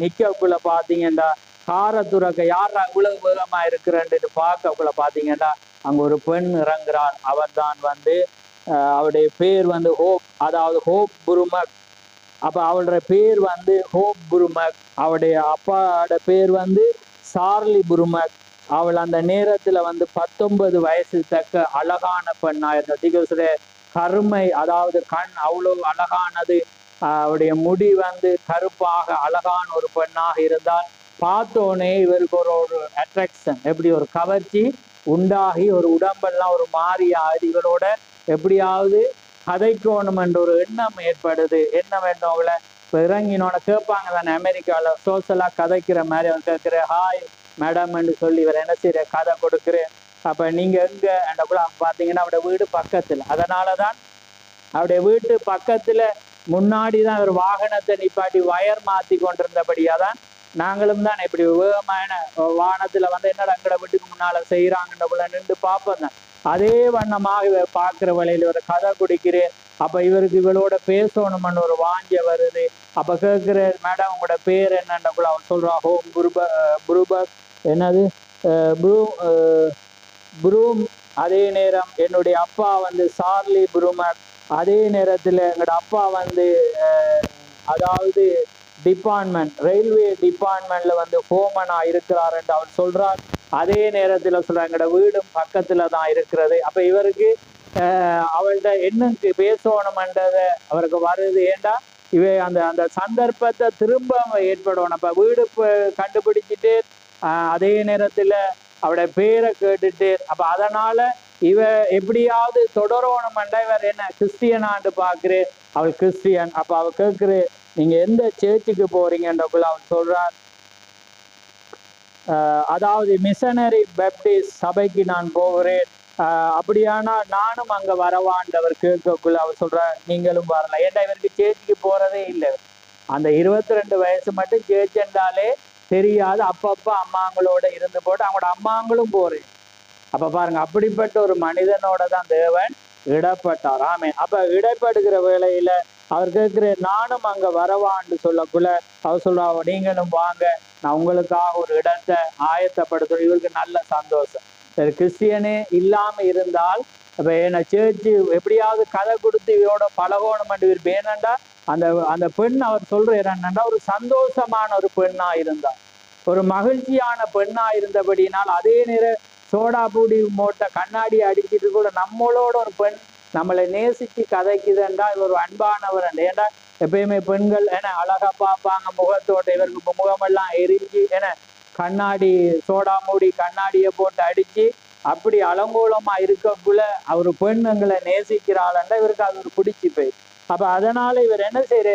நிக்கக்குள்ள பாத்தீங்கன்னா காரை துறக்க யார் இவ்வளவு வேகமா இருக்கிறன்னு பார்க்கக்குள்ள பாத்தீங்கன்னா அங்க ஒரு பெண் இறங்குறாள். அவன் தான் வந்து அவருடைய பேர் வந்து ஹோப், அதாவது ஹோப் புருமக். அப்ப அவளுடைய பேர் வந்து ஹோப் புருமக். அவருடைய அப்பாவோட பேர் வந்து சார்லி புருமக். அவள் அந்த நேரத்துல 19 வயசு தக்க அழகான பெண்ணா இருந்த திகசுர கருமை, அதாவது கண் அவ்வளவு அழகானது. அவருடைய முடி கருப்பாக அழகான ஒரு பெண்ணாக இருந்தால் பார்த்தோன்னே இவருக்கு ஒரு அட்ராக்ஷன், எப்படி ஒரு கவர்ச்சி உண்டாகி ஒரு உடம்பெல்லாம் ஒரு மாறியாகி இவரோட எப்படியாவது கதைக்கோணும் என்ற ஒரு எண்ணம் ஏற்படுது. எண்ணம் என்னவள இப்போ இறங்கினோட கேட்பாங்க தானே, அமெரிக்காவில் சோசியலாக கதைக்கிற மாதிரி அவர் கேட்குற ஹாய் மேடம்னு சொல்லி இவர் என்ன செய்யற கதை கொடுக்குறேன். அப்போ நீங்கள் எங்கே கூட பார்த்தீங்கன்னா அவருடைய வீடு பக்கத்தில், அதனால தான் அவருடைய வீட்டு பக்கத்தில் முன்னாடி தான் ஒரு வாகனத்தை நிப்பாட்டி வயர் மாற்றி கொண்டிருந்தபடியாக தான் நாங்களும் தான் இப்படி வேகமான வாகனத்தில் என்னடா எங்கட வீட்டுக்கு முன்னால் செய்கிறாங்கன்ற நின்று பார்ப்போம் தான். அதே வண்ணமாக இவர் பார்க்குற வழியில் ஒரு கதை குடிக்கிறேன். அப்போ இவருக்கு இவளோட பேசணும்னு ஒரு வாஞ்ச வருது. அப்போ கேட்குற மேடம் உங்களோட பேர் என்னன்றக்குள்ள அவன் சொல்கிறா ஹோம் புரூபக் என்னது ப்ரூம். அதே நேரம் என்னுடைய அப்பா சார்லி ப்ரூமக். அதே நேரத்தில் எங்களோட அப்பா அதாவது டிபார்ட்மெண்ட் ரயில்வே டிபார்ட்மெண்ட்ல ஃபோமனா இருக்கிறார் என்று அவர் சொல்றார். அதே நேரத்தில் சொல்ற எங்களோட வீடும் பக்கத்துல தான் இருக்கிறது. அப்ப இவருக்கு அவள்கிட்ட என்னக்கு பேசணும்ன்றத அவருக்கு வருது. ஏண்டா இவ அந்த சந்தர்ப்பத்தை திரும்ப ஏற்படணும். அப்ப வீடு கண்டுபிடிச்சிட்டு அதே நேரத்துல அவட பேரை கேட்டுட்டு அப்ப அதனால இவ எப்படியாவது தொடரணும்ன்றா இவர் என்ன கிறிஸ்டியனான்னு பாக்குறேன். அவள் கிறிஸ்டியன். அப்ப அவ கேட்குற நீங்க எந்த சேர்ச்சுக்கு போறீங்கன்றக்குள்ள அவன் சொல்றார், அதாவது மிஷனரி பேப்டிஸ்ட் சபைக்கு நான் போகிறேன். அப்படியானா நானும் அங்க வரவான்றவர் கேட்கக்குள்ள அவர் சொல்ற நீங்களும் வரலாம். ஏன்னா இவருக்கு சேர்ச்சுக்கு போறதே இல்லை. அந்த 22 வயசு மட்டும் சேர்ச் என்றாலே தெரியாது. அப்பப்ப அம்மாங்களோட இருந்து போட்டு அவங்களோட அம்மாங்களும் போறேன். அப்ப பாருங்க, அப்படிப்பட்ட ஒரு மனிதனோட தான் தேவன் இடப்பட்டார். ஆமே. அப்ப இடப்படுகிற வேளையில அவர் கேட்கிற நானும் அங்க வரவான்னு சொல்லக்குள்ள அவர் சொல்றா நீங்களும் வாங்க, நான் உங்களுக்காக ஒரு இடத்தை ஆயத்தப்படுத்துறோம். இவருக்கு நல்ல சந்தோஷம். சரி, கிறிஸ்டியனே இல்லாம இருந்தால் இப்ப என்ன சேர்ச்சு எப்படியாவது கதை கொடுத்து இவரோட பழகணும் என்று இவர் வேணண்டா அந்த பெண் அவர் சொல்ற என்னன்னா ஒரு சந்தோஷமான ஒரு பெண்ணா இருந்தா, ஒரு மகிழ்ச்சியான பெண்ணா இருந்தபடினால் அதே நேரம் சோடா பூடி மூட்டை கண்ணாடி அடிச்சிட்டு கூட நம்மளோட ஒரு பெண் நம்மளை நேசிச்சு கதைக்குதுன்றா இவர் ஒரு அன்பானவர். ஏன்னா எப்பயுமே பெண்கள் அழகா பார்ப்பாங்க முகத்தோட்ட. இவருக்கு முகமெல்லாம் எரிஞ்சு கண்ணாடி சோடா மூடி கண்ணாடியை போட்டு அடிச்சு அப்படி அலங்கோலமா இருக்கக்குள்ள அவர் பெண்களை நேசிக்கிறாள்ன்றா இவருக்கு அது ஒரு பிடிச்சி போய். அப்ப அதனால இவர் என்ன செய்யற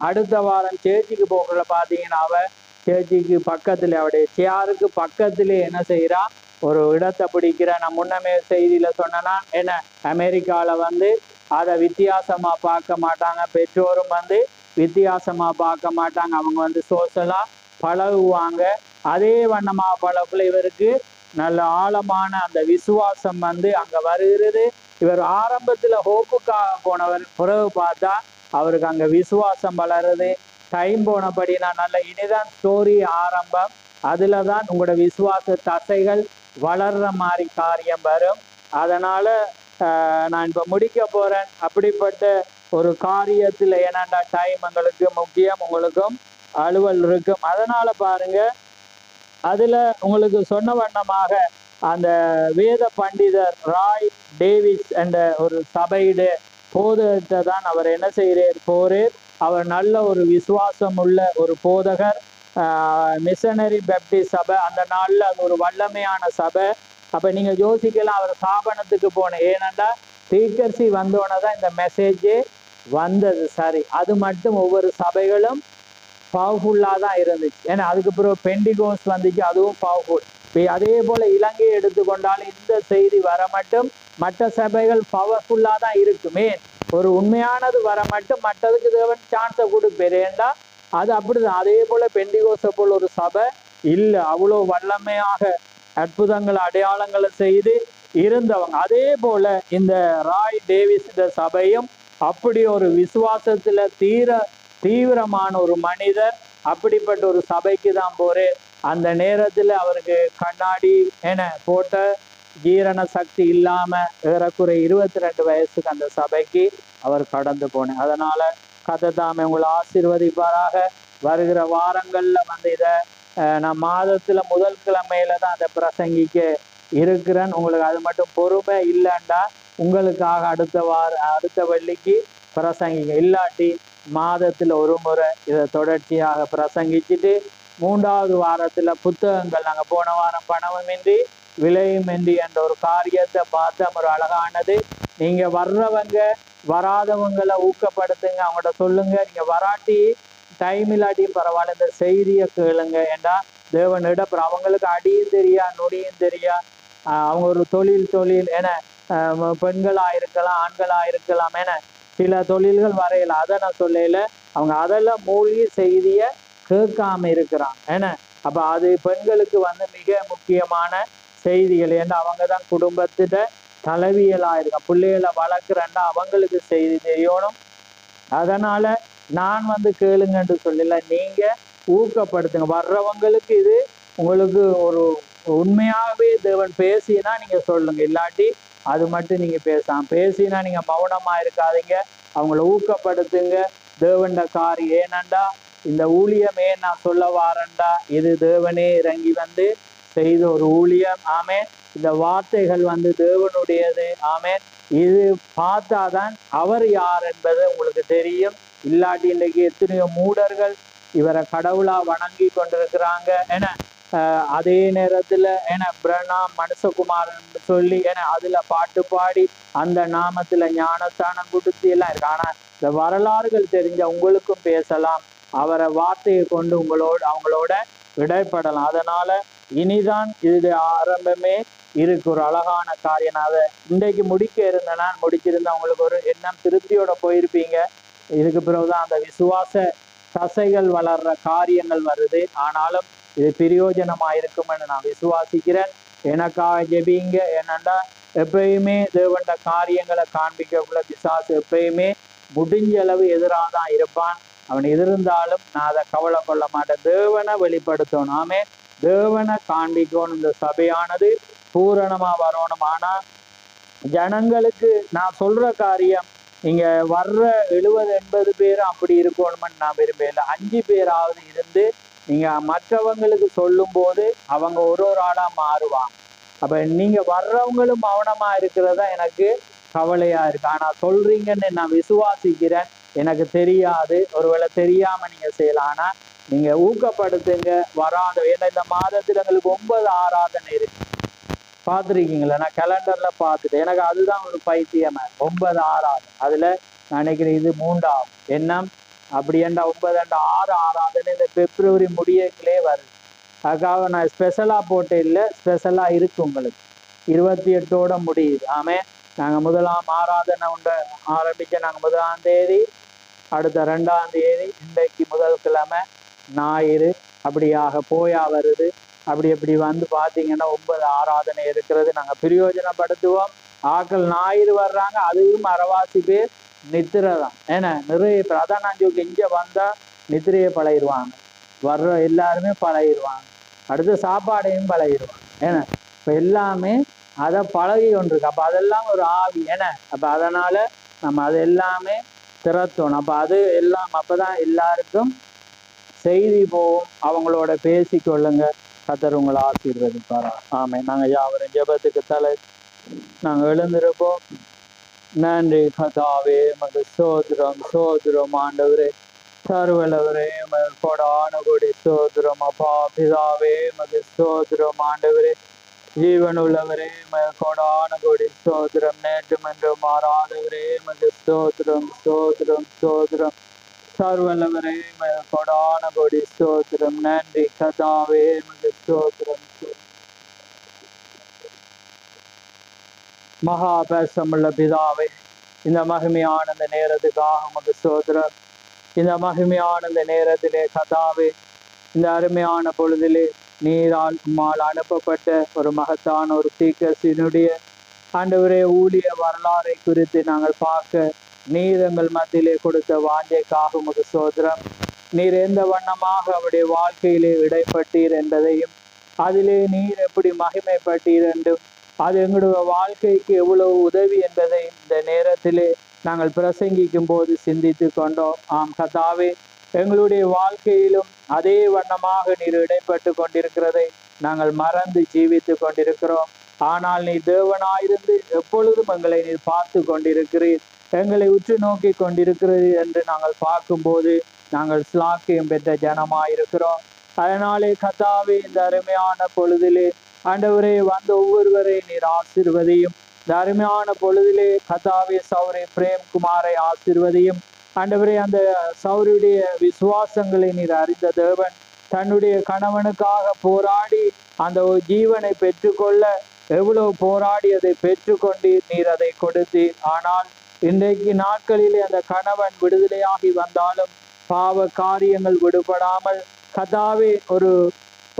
அடுத்த வாரம் சேர்ச்சிக்கு போகல பாத்தீங்கன்னா அவ சேர்ச்சிக்கு பக்கத்துல அவருடைய சேருக்கு பக்கத்திலே என்ன செய்யறா ஒரு இடத்தை பிடிக்கிற. நான் முன்னமே செய்தியில சொன்னா அமெரிக்கால அதை வித்தியாசமா பார்க்க மாட்டாங்க. பெற்றோரும் வித்தியாசமா பார்க்க மாட்டாங்க. அவங்க சோஷலா பழகுவாங்க. அதே வண்ணமா பழகுல இவருக்கு நல்ல ஆழமான அந்த விசுவாசம் அங்க வருகிறது. இவர் ஆரம்பத்துல ஹோப்புக்காக போனவர், பிறகு பார்த்தா அவருக்கு அங்க விசுவாசம் வளருது. டைம் போனபடினா நல்ல இனிதான் ஸ்டோரி ஆரம்பம். அதுலதான் உங்களோட விசுவாச தசைகள் வளர்ற மாதிரி காரியம் வரும். அதனால நான் இப்ப முடிக்க போறேன். அப்படிப்பட்ட ஒரு காரியத்துல ஏன்னாண்டா டைம் உங்களுக்கு முக்கியம், உங்களுக்கும் அலுவல் இருக்கும். அதனால பாருங்க, அதுல உங்களுக்கு சொன்ன வண்ணமாக அந்த வேத பண்டிதர் ராய் டேவிஸ் என்ற ஒரு சபையிட போதகத்தை தான் அவர் என்ன செய்கிறார் போறார். அவர் நல்ல ஒரு விசுவாசம் உள்ள ஒரு போதகர். மிஷனரி பேப்டிஸ்ட் சபை அந்த நாள்ல அது ஒரு வல்லமையான சபை. அப்ப நீங்க யோசிக்கலாம் அவர் ஸ்தாபனத்துக்கு போன, ஏனண்டா தீர்க்கதரிசி வந்தோடனே தான் இந்த மெசேஜே வந்தது. சரி, அது மட்டும் ஒவ்வொரு சபைகளும் பவர்ஃபுல்லா தான் இருந்துச்சு. ஏன்னா அதுக்கு பிறகு பெண்டிகோஸ் வந்துச்சு, அதுவும் பவர்ஃபுல். அதே போல இலங்கையை எடுத்துக்கொண்டாலும் இந்த செய்தி வர மட்டும் மற்ற சபைகள் பவர்ஃபுல்லா தான் இருக்குமே. ஒரு உண்மையானது வர மட்டும் மற்றதுக்கு தேவன் சான்ஸை கொடுப்பேன். ஏண்டா அது அப்படிதான். அதே போல பெண்டிகோஸை போல ஒரு சபை இல்லை, அவ்வளோ வல்லமையாக அற்புதங்கள் அடையாளங்களை செய்து இருந்தவங்க. அதே போல இந்த ராய் டேவிஸ் சபையும் அப்படி ஒரு விசுவாசத்துல தீவிரமான ஒரு மனிதர். அப்படிப்பட்ட ஒரு சபைக்கு தான் போறேன். அந்த நேரத்துல அவருக்கு கண்ணாடி போட்ட ஜீரண சக்தி இல்லாம ஏறக்குறை 22 வயசுக்கு அந்த சபைக்கு அவர் கடந்து போனேன். அதனால கதை தாமே உங்களை ஆசீர்வதிப்பாராக. வருகிற வாரங்கள்ல இதை நான் மாதத்துல முதல் கிழமையில தான் அதை பிரசங்கிக்க இருக்கிறேன். உங்களுக்கு அது மட்டும் பொறுமை இல்லைண்டா உங்களுக்காக அடுத்த வெள்ளிக்கு பிரசங்கிங்க. இல்லாட்டி மாதத்துல ஒரு முறை இதை தொடர்ச்சியாக பிரசங்கிச்சுட்டு 3வது வாரத்துல புத்தகங்கள், நாங்க போன வாரம் பணமுமின்றி விலையுமின்றி என்ற ஒரு காரியத்தை பார்த்த ஒரு அழகானது. நீங்க வர்றவங்க வராதவங்களை ஊக்கப்படுத்துங்க, அவங்கள்ட்ட சொல்லுங்க. நீங்க வராட்டி டைம் இல்லாட்டியும் பரவாயில்ல, இந்த செய்தியை கேளுங்க. ஏண்டா தேவனிட அவங்களுக்கு அடியும் தெரியா நொடியும் தெரியா. அவங்க ஒரு தொழில் என பெண்களா இருக்கலாம் ஆண்களா இருக்கலாம் என சில தொழில்கள் வரையல. அதை நான் சொல்லல, அவங்க அதெல்லாம் மூழ்கி செய்திய கேட்காம இருக்கிறாங்க ஏன்னா. அப்ப அது பெண்களுக்கு மிக முக்கியமான செய்திகள். ஏன்னா அவங்க தான் குடும்பத்திட தலைவியலா இருக்க, பிள்ளைகளை வளர்க்குறேன்னா அவங்களுக்கு செய்தி தெரியணும். அதனால நான் கேளுங்கன்னு சொல்லல, நீங்க ஊக்கப்படுத்துங்க. வர்றவங்களுக்கு இது உங்களுக்கு ஒரு உண்மையாகவே தேவன் பேசினா நீங்க சொல்லுங்க. இல்லாட்டி அது மட்டும் நீங்க பேசினா நீங்க மௌனமா இருக்காதீங்க, அவங்கள ஊக்கப்படுத்துங்க. தேவண்ட காரியம் ஏனண்டா இந்த ஊழியமே நான் சொல்ல வாரண்டா இது தேவனே இறங்கி செய்த ஒரு ஊழியம். ஆமே. இந்த வார்த்தைகள் தேவனுடையது. ஆமே. இது பார்த்தாதான் அவர் யார் என்பது உங்களுக்கு தெரியும். இல்லாட்டி இன்றைக்கு எத்தனையோ மூடர்கள் இவரை கடவுளா வணங்கி கொண்டிருக்கிறாங்க என. அதே நேரத்துல பிரணாம் மனுஷகுமாரன் சொல்லி அதுல பாட்டு பாடி அந்த நாமத்துல ஞானஸ்தானம் கொடுத்து எல்லாம் இருக்கு. ஆனா இந்த வரலாறுகள் தெரிஞ்ச உங்களுக்கும் பேசலாம், அவரை வார்த்தையை கொண்டு அவங்களோட விடைப்படலாம். அதனால இனிதான் இது ஆரம்பமே இருக்கு, ஒரு அழகான காரியம். அதை இன்றைக்கு முடிக்க இருந்தேன்னா முடிச்சிருந்தா உங்களுக்கு ஒரு எண்ணம் திருப்தியோட போயிருப்பீங்க. இதுக்கு பிறகுதான் அந்த விசுவாச தசைகள் வளர்ற காரியங்கள் வருது. ஆனாலும் இது பிரயோஜனமா இருக்கும்னு நான் விசுவாசிக்கிறேன். எனக்காக ஜெபிங்க. என்னண்டா எப்பயுமே தேவண்ட காரியங்களை காண்பிக்கக்குள்ள பிசாசு எப்பயுமே முடிஞ்ச அளவு எதிராக தான் இருப்பான். அவன் எதிர்ந்தாலும் நான் அதை கவலை கொள்ள மாட்டேன். தேவனை வெளிப்படுத்தணும். ஆமே. தேவனை காண்பிக்கணும். இந்த சபையானது பூரணமா வரணும். ஆனா ஜனங்களுக்கு நான் சொல்ற காரியம் நீங்க வர்ற 70-80 பேரும் அப்படி இருக்கணும்னு நான் விரும்பல. 5 பேராவது இருந்து நீங்க மற்றவங்களுக்கு சொல்லும் போது அவங்க ஒரு ஆளா மாறுவாங்க. அப்ப நீங்க வர்றவங்களும் மௌனமா இருக்கிறதா எனக்கு கவலையா இருக்கு. ஆனா சொல்றீங்கன்னு நான் விசுவாசிக்கிறேன். எனக்கு தெரியாது, ஒருவேளை தெரியாம நீங்க செய்யலாம். ஆனா நீங்க ஊக்கப்படுத்துங்க. வராத ஏன்னா இந்த மாதத்துல எங்களுக்கு 9 ஆராதனை இருக்கு. பார்த்துருக்கீங்களா? நான் கேலண்டர்ல பார்த்துட்டு எனக்கு அதுதான் ஒரு பைத்தியமா. 9 ஆராதனை, அதுல நான் நினைக்கிறேன் இது 3ஆவது எண்ணம். அப்படி ஏண்டா 9 6 ஆராதனை இந்த பிப்ரவரி முடியக்கிலே வருது. அதுக்காக நான் ஸ்பெஷலா போட்டு இல்லை, ஸ்பெஷலா இருக்கு உங்களுக்கு. 28ஓட முடியுது. ஆமே. நாங்க 1ஆம் ஆராதனை ஆரம்பிச்ச நாங்க 1ஆம் தேதி, அடுத்த 2ஆம் தேதி, இன்றைக்கு முதல் கிழமை ஞாயிறு, அப்படியாக போயா வருது. அப்படி பார்த்தீங்கன்னா 9 ஆராதனை இருக்கிறது. நாங்க பிரயோஜனப்படுத்துவோம். ஆக்கள் ஞாயிறு வர்றாங்க, அதுவும் அரைவாசி பேர் நித்திரதான். ஏன்னா நிறைய பேர் அதான் நான் இங்க வந்தா நித்திரையை பழகிடுவாங்க. வர்ற எல்லாருமே பழகிடுவாங்க. அடுத்து சாப்பாடையும் பழகிடுவாங்க. ஏன்னா இப்ப எல்லாமே அதை பழகி கொண்டிருக்கு. அப்ப அதெல்லாம் ஒரு ஆவி. ஏன்னா அப்ப அதனால நம்ம அது எல்லாமே திறத்தணும். அப்ப அது எல்லாம் அப்பதான் எல்லாருக்கும் செய்தி போகும். அவங்களோட பேசிக்கொள்ளுங்க. கர்த்தர் உங்களை ஆசீர்வதிப்பாரா. ஆமே. நாங்க யாவரும் ஜெபத்துக்கு நாங்க எழுந்திருப்போம். நன்றி கர்த்தாவே, மது சோதரம் ஆண்டவரே, சர்வலவரே, கொடான கொடி சோதரம். அப்பா பிதாவே, மது சோதரம் ஆண்டவரே, ஜீவன் உள்ளவரே, கொடான கொடி சோதரம். நேற்று என்று மாறாதவரே, மது சோதரம் சோதரம் சோதரம். சர்வலவரே, கொடான கொடி ஸ்தோத்திரம். நன்றி கர்த்தாவே, மது ஸ்தோத்திரம். மகா பேசமுள்ள பிதாவே, இந்த மகிமையான இந்த நேரத்துக்காக உமக்கு ஸ்தோத்திரம். இந்த மகிமையான இந்த நேரத்திலே கர்த்தாவே, இந்த அருமையான பொழுதிலே நீரால் உம்மால் அனுப்பப்பட்ட ஒரு மகத்தான ஒரு தீர்க்கதரிசியினுடைய ஆண்டவரே ஊழிய வரலாறை குறித்து நாங்கள் பார்க்க நீர் எங்கள் மத்தியிலே கொடுத்த வாஞ்சைக்காக உமக்கு ஸ்தோத்திரம். நீர் எந்த வண்ணமாக அவருடைய வாழ்க்கையிலே இடைப்பட்டீர் என்பதையும், அதிலே நீர் எப்படி மகிமைப்பட்டீர் என்றும், அது எங்களுடைய வாழ்க்கைக்கு எவ்வளவு உதவி என்பதை இந்த நேரத்திலே நாங்கள் பிரசங்கிக்கும் போது சிந்தித்து கொண்டோம். ஆம் கர்த்தாவே, எங்களுடைய வாழ்க்கையிலும் அதே வண்ணமாக நீர் இடைப்பட்டு கொண்டிருக்கிறதை நாங்கள் மறந்து ஜீவித்து கொண்டிருக்கிறோம். ஆனால் நீ தேவனாயிருந்து எப்பொழுதும் எங்களை நீர் பார்த்து கொண்டிருக்கிறீர், எங்களை உற்று நோக்கி கொண்டிருக்கிறீர் என்று நாங்கள் பார்க்கும்போது நாங்கள் ஸ்லாக்கியம் பெற்ற ஜனமாயிருக்கிறோம். அதனாலே கர்த்தாவே, இந்த அருமையான பொழுதிலே ஆண்டவரே வந்த ஒவ்வொருவரை நீர் ஆசீர்வதியும். இந்த அருமையான பொழுதிலே கர்த்தாவே சௌரி பிரேம்குமாரை ஆசீர்வதியும். ஆண்டவரே, அந்த சௌரியுடைய விசுவாசங்களை நீர் அறிந்த தேவன், தன்னுடைய கணவனுக்காக போராடி அந்த ஜீவனை பெற்றுக்கொள்ள எவ்வளவு போராடி அதை பெற்றுக்கொண்டு நீர் அதை கொடுத்தீர். ஆனால் இன்றைக்கு நாட்களிலே அந்த கணவன் விடுதலையாகி வந்தாலும் பாவ காரியங்கள் விடுபடாமல் கர்த்தாவே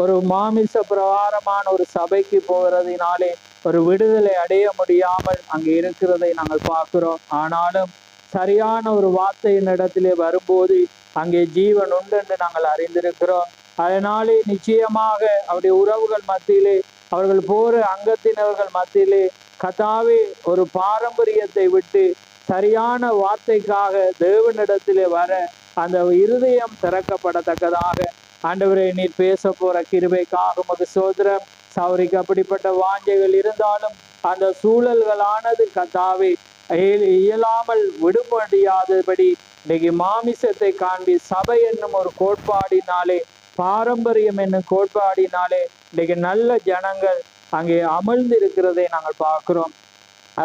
ஒரு மாமிச பிரகாரமான ஒரு சபைக்கு போகிறதினாலே ஒரு விடுதலை அடைய முடியாமல் அங்கே இருக்கிறதை நாங்கள் பார்க்கிறோம். ஆனாலும் சரியான ஒரு வார்த்தையின் இடத்திலே வரும்போது அங்கே ஜீவன் உண்டு என்று நாங்கள் அறிந்திருக்கிறோம். அதனாலே நிச்சயமாக அவருடைய உறவுகள் மத்தியிலே, அவர்கள் போற அங்கத்தினர்கள் மத்தியிலே கர்த்தாவே ஒரு பாரம்பரியத்தை விட்டு சரியான வார்த்தைக்காக தேவனிடத்திலே வர அந்த இருதயம் திறக்கப்படத்தக்கதாக ஆண்டவரே நீர் பேச போற கிருபைக்காக உமக்கு ஸ்தோத்திரம். சௌரிக்கு அப்படிப்பட்ட வாஞ்சைகள் இருந்தாலும் அந்த சூழல்களானது கர்த்தாவே இயலாமல் விடுபடியாதபடி இன்னைக்கு மாமிசத்தை காண்பி சபை என்னும் ஒரு கோட்பாடினாலே, பாரம்பரியம் என்னும் கோட்பாடினாலே இன்னைக்கு நல்ல ஜனங்கள் அங்கே அமர்ந்து இருக்கிறதை நாங்கள் பார்க்கிறோம்.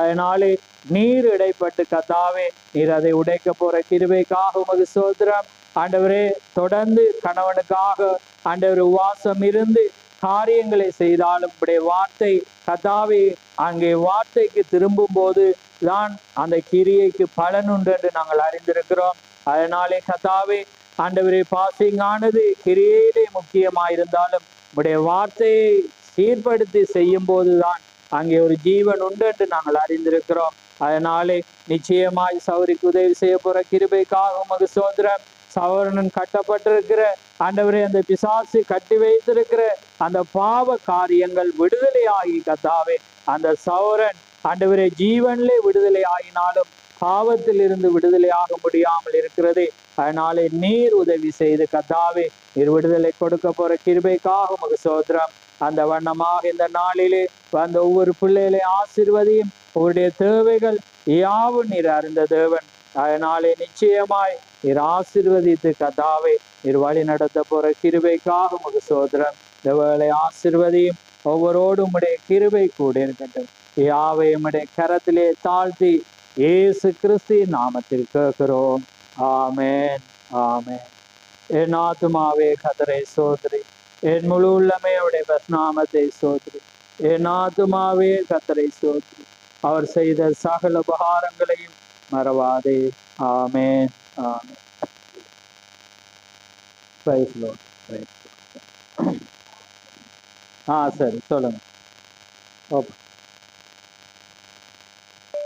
அதனாலே நீர் இடைப்பட்டு கர்த்தாவே நீர் அதை உடைக்க போற கிருபைக்காக உமக்கு ஸ்தோத்திரம். ஆண்டவரே, தொடர்ந்து கணவனுக்காக ஆண்டவர் உவாசம் இருந்து காரியங்களை செய்தாலும் உடைய வார்த்தை கர்த்தாவே அங்கே வார்த்தைக்கு திரும்பும் போது தான் அந்த கிரியைக்கு பலன் உண்டு என்று நாங்கள் அறிந்திருக்கிறோம். அதனாலே கர்த்தாவே ஆண்டவரே, பாசிங்கானது கிரியையிலே முக்கியமாயிருந்தாலும் உடைய வார்த்தையை சீர்படுத்தி செய்யும் போதுதான் அங்கே ஒரு ஜீவன் உண்டு என்று நாங்கள் அறிந்திருக்கிறோம். அதனாலே நிச்சயமாய் சௌரிக்கு உதவி செய்ய போற கிருபைக்காக உமக்கு ஸ்தோத்திரம். சௌரனன் கட்டப்பட்டிருக்கிற ஆண்டவரே, அந்த பிசாசு கட்டி வைத்திருக்கிற அந்த பாவ காரியங்கள் விடுதலையாகி கர்த்தாவே அந்த சௌரன் ஆண்டவரே ஜீவனிலே விடுதலை ஆகினாலும் பாவத்தில் இருந்து விடுதலையாக முடியாமல் இருக்கிறது. அதனாலே நீர் உதவி செய்து கர்த்தாவே நீர் விடுதலை கொடுக்க போற கிருபைக்காக உமக்கு ஸ்தோத்திரம். அந்த வண்ணமாக இந்த நாளிலே வந்த ஒவ்வொரு பிள்ளைகளை ஆசீர்வதியும். உங்களுடைய தேவைகள் யாவும் நீர் அறிந்த தேவன். அதனாலே நிச்சயமாய் நீர் ஆசீர்வதித்து கர்த்தாவே நீர் வழி நடத்த போற கிருபைக்காக உமக்கு ஸ்தோத்திரம். தேவர்களை ஆசீர்வதியும். ஒவ்வொருவரோடும் உடைய கிருபை கூட இருக்கட்டும். யாவையும் உடைய கரத்திலே தாழ்த்தி இயேசு கிறிஸ்துவின் நாமத்தில் கேட்கிறோம். ஆமென், ஆமென். என் ஆத்துமாவே கர்த்தரை ஸ்தோத்திரி, என் முழு உள்ளமே அவருடைய நாமத்தை ஸ்தோத்திரி. என் ஆத்துமாவே கர்த்தரை ஸ்தோத்திரி, அவர் செய்த சகல உபகாரங்களையும் மறவாதே. Amen, amen. Praise Lord, praise Lord. சரி சொல்லுங்க. ஓகே.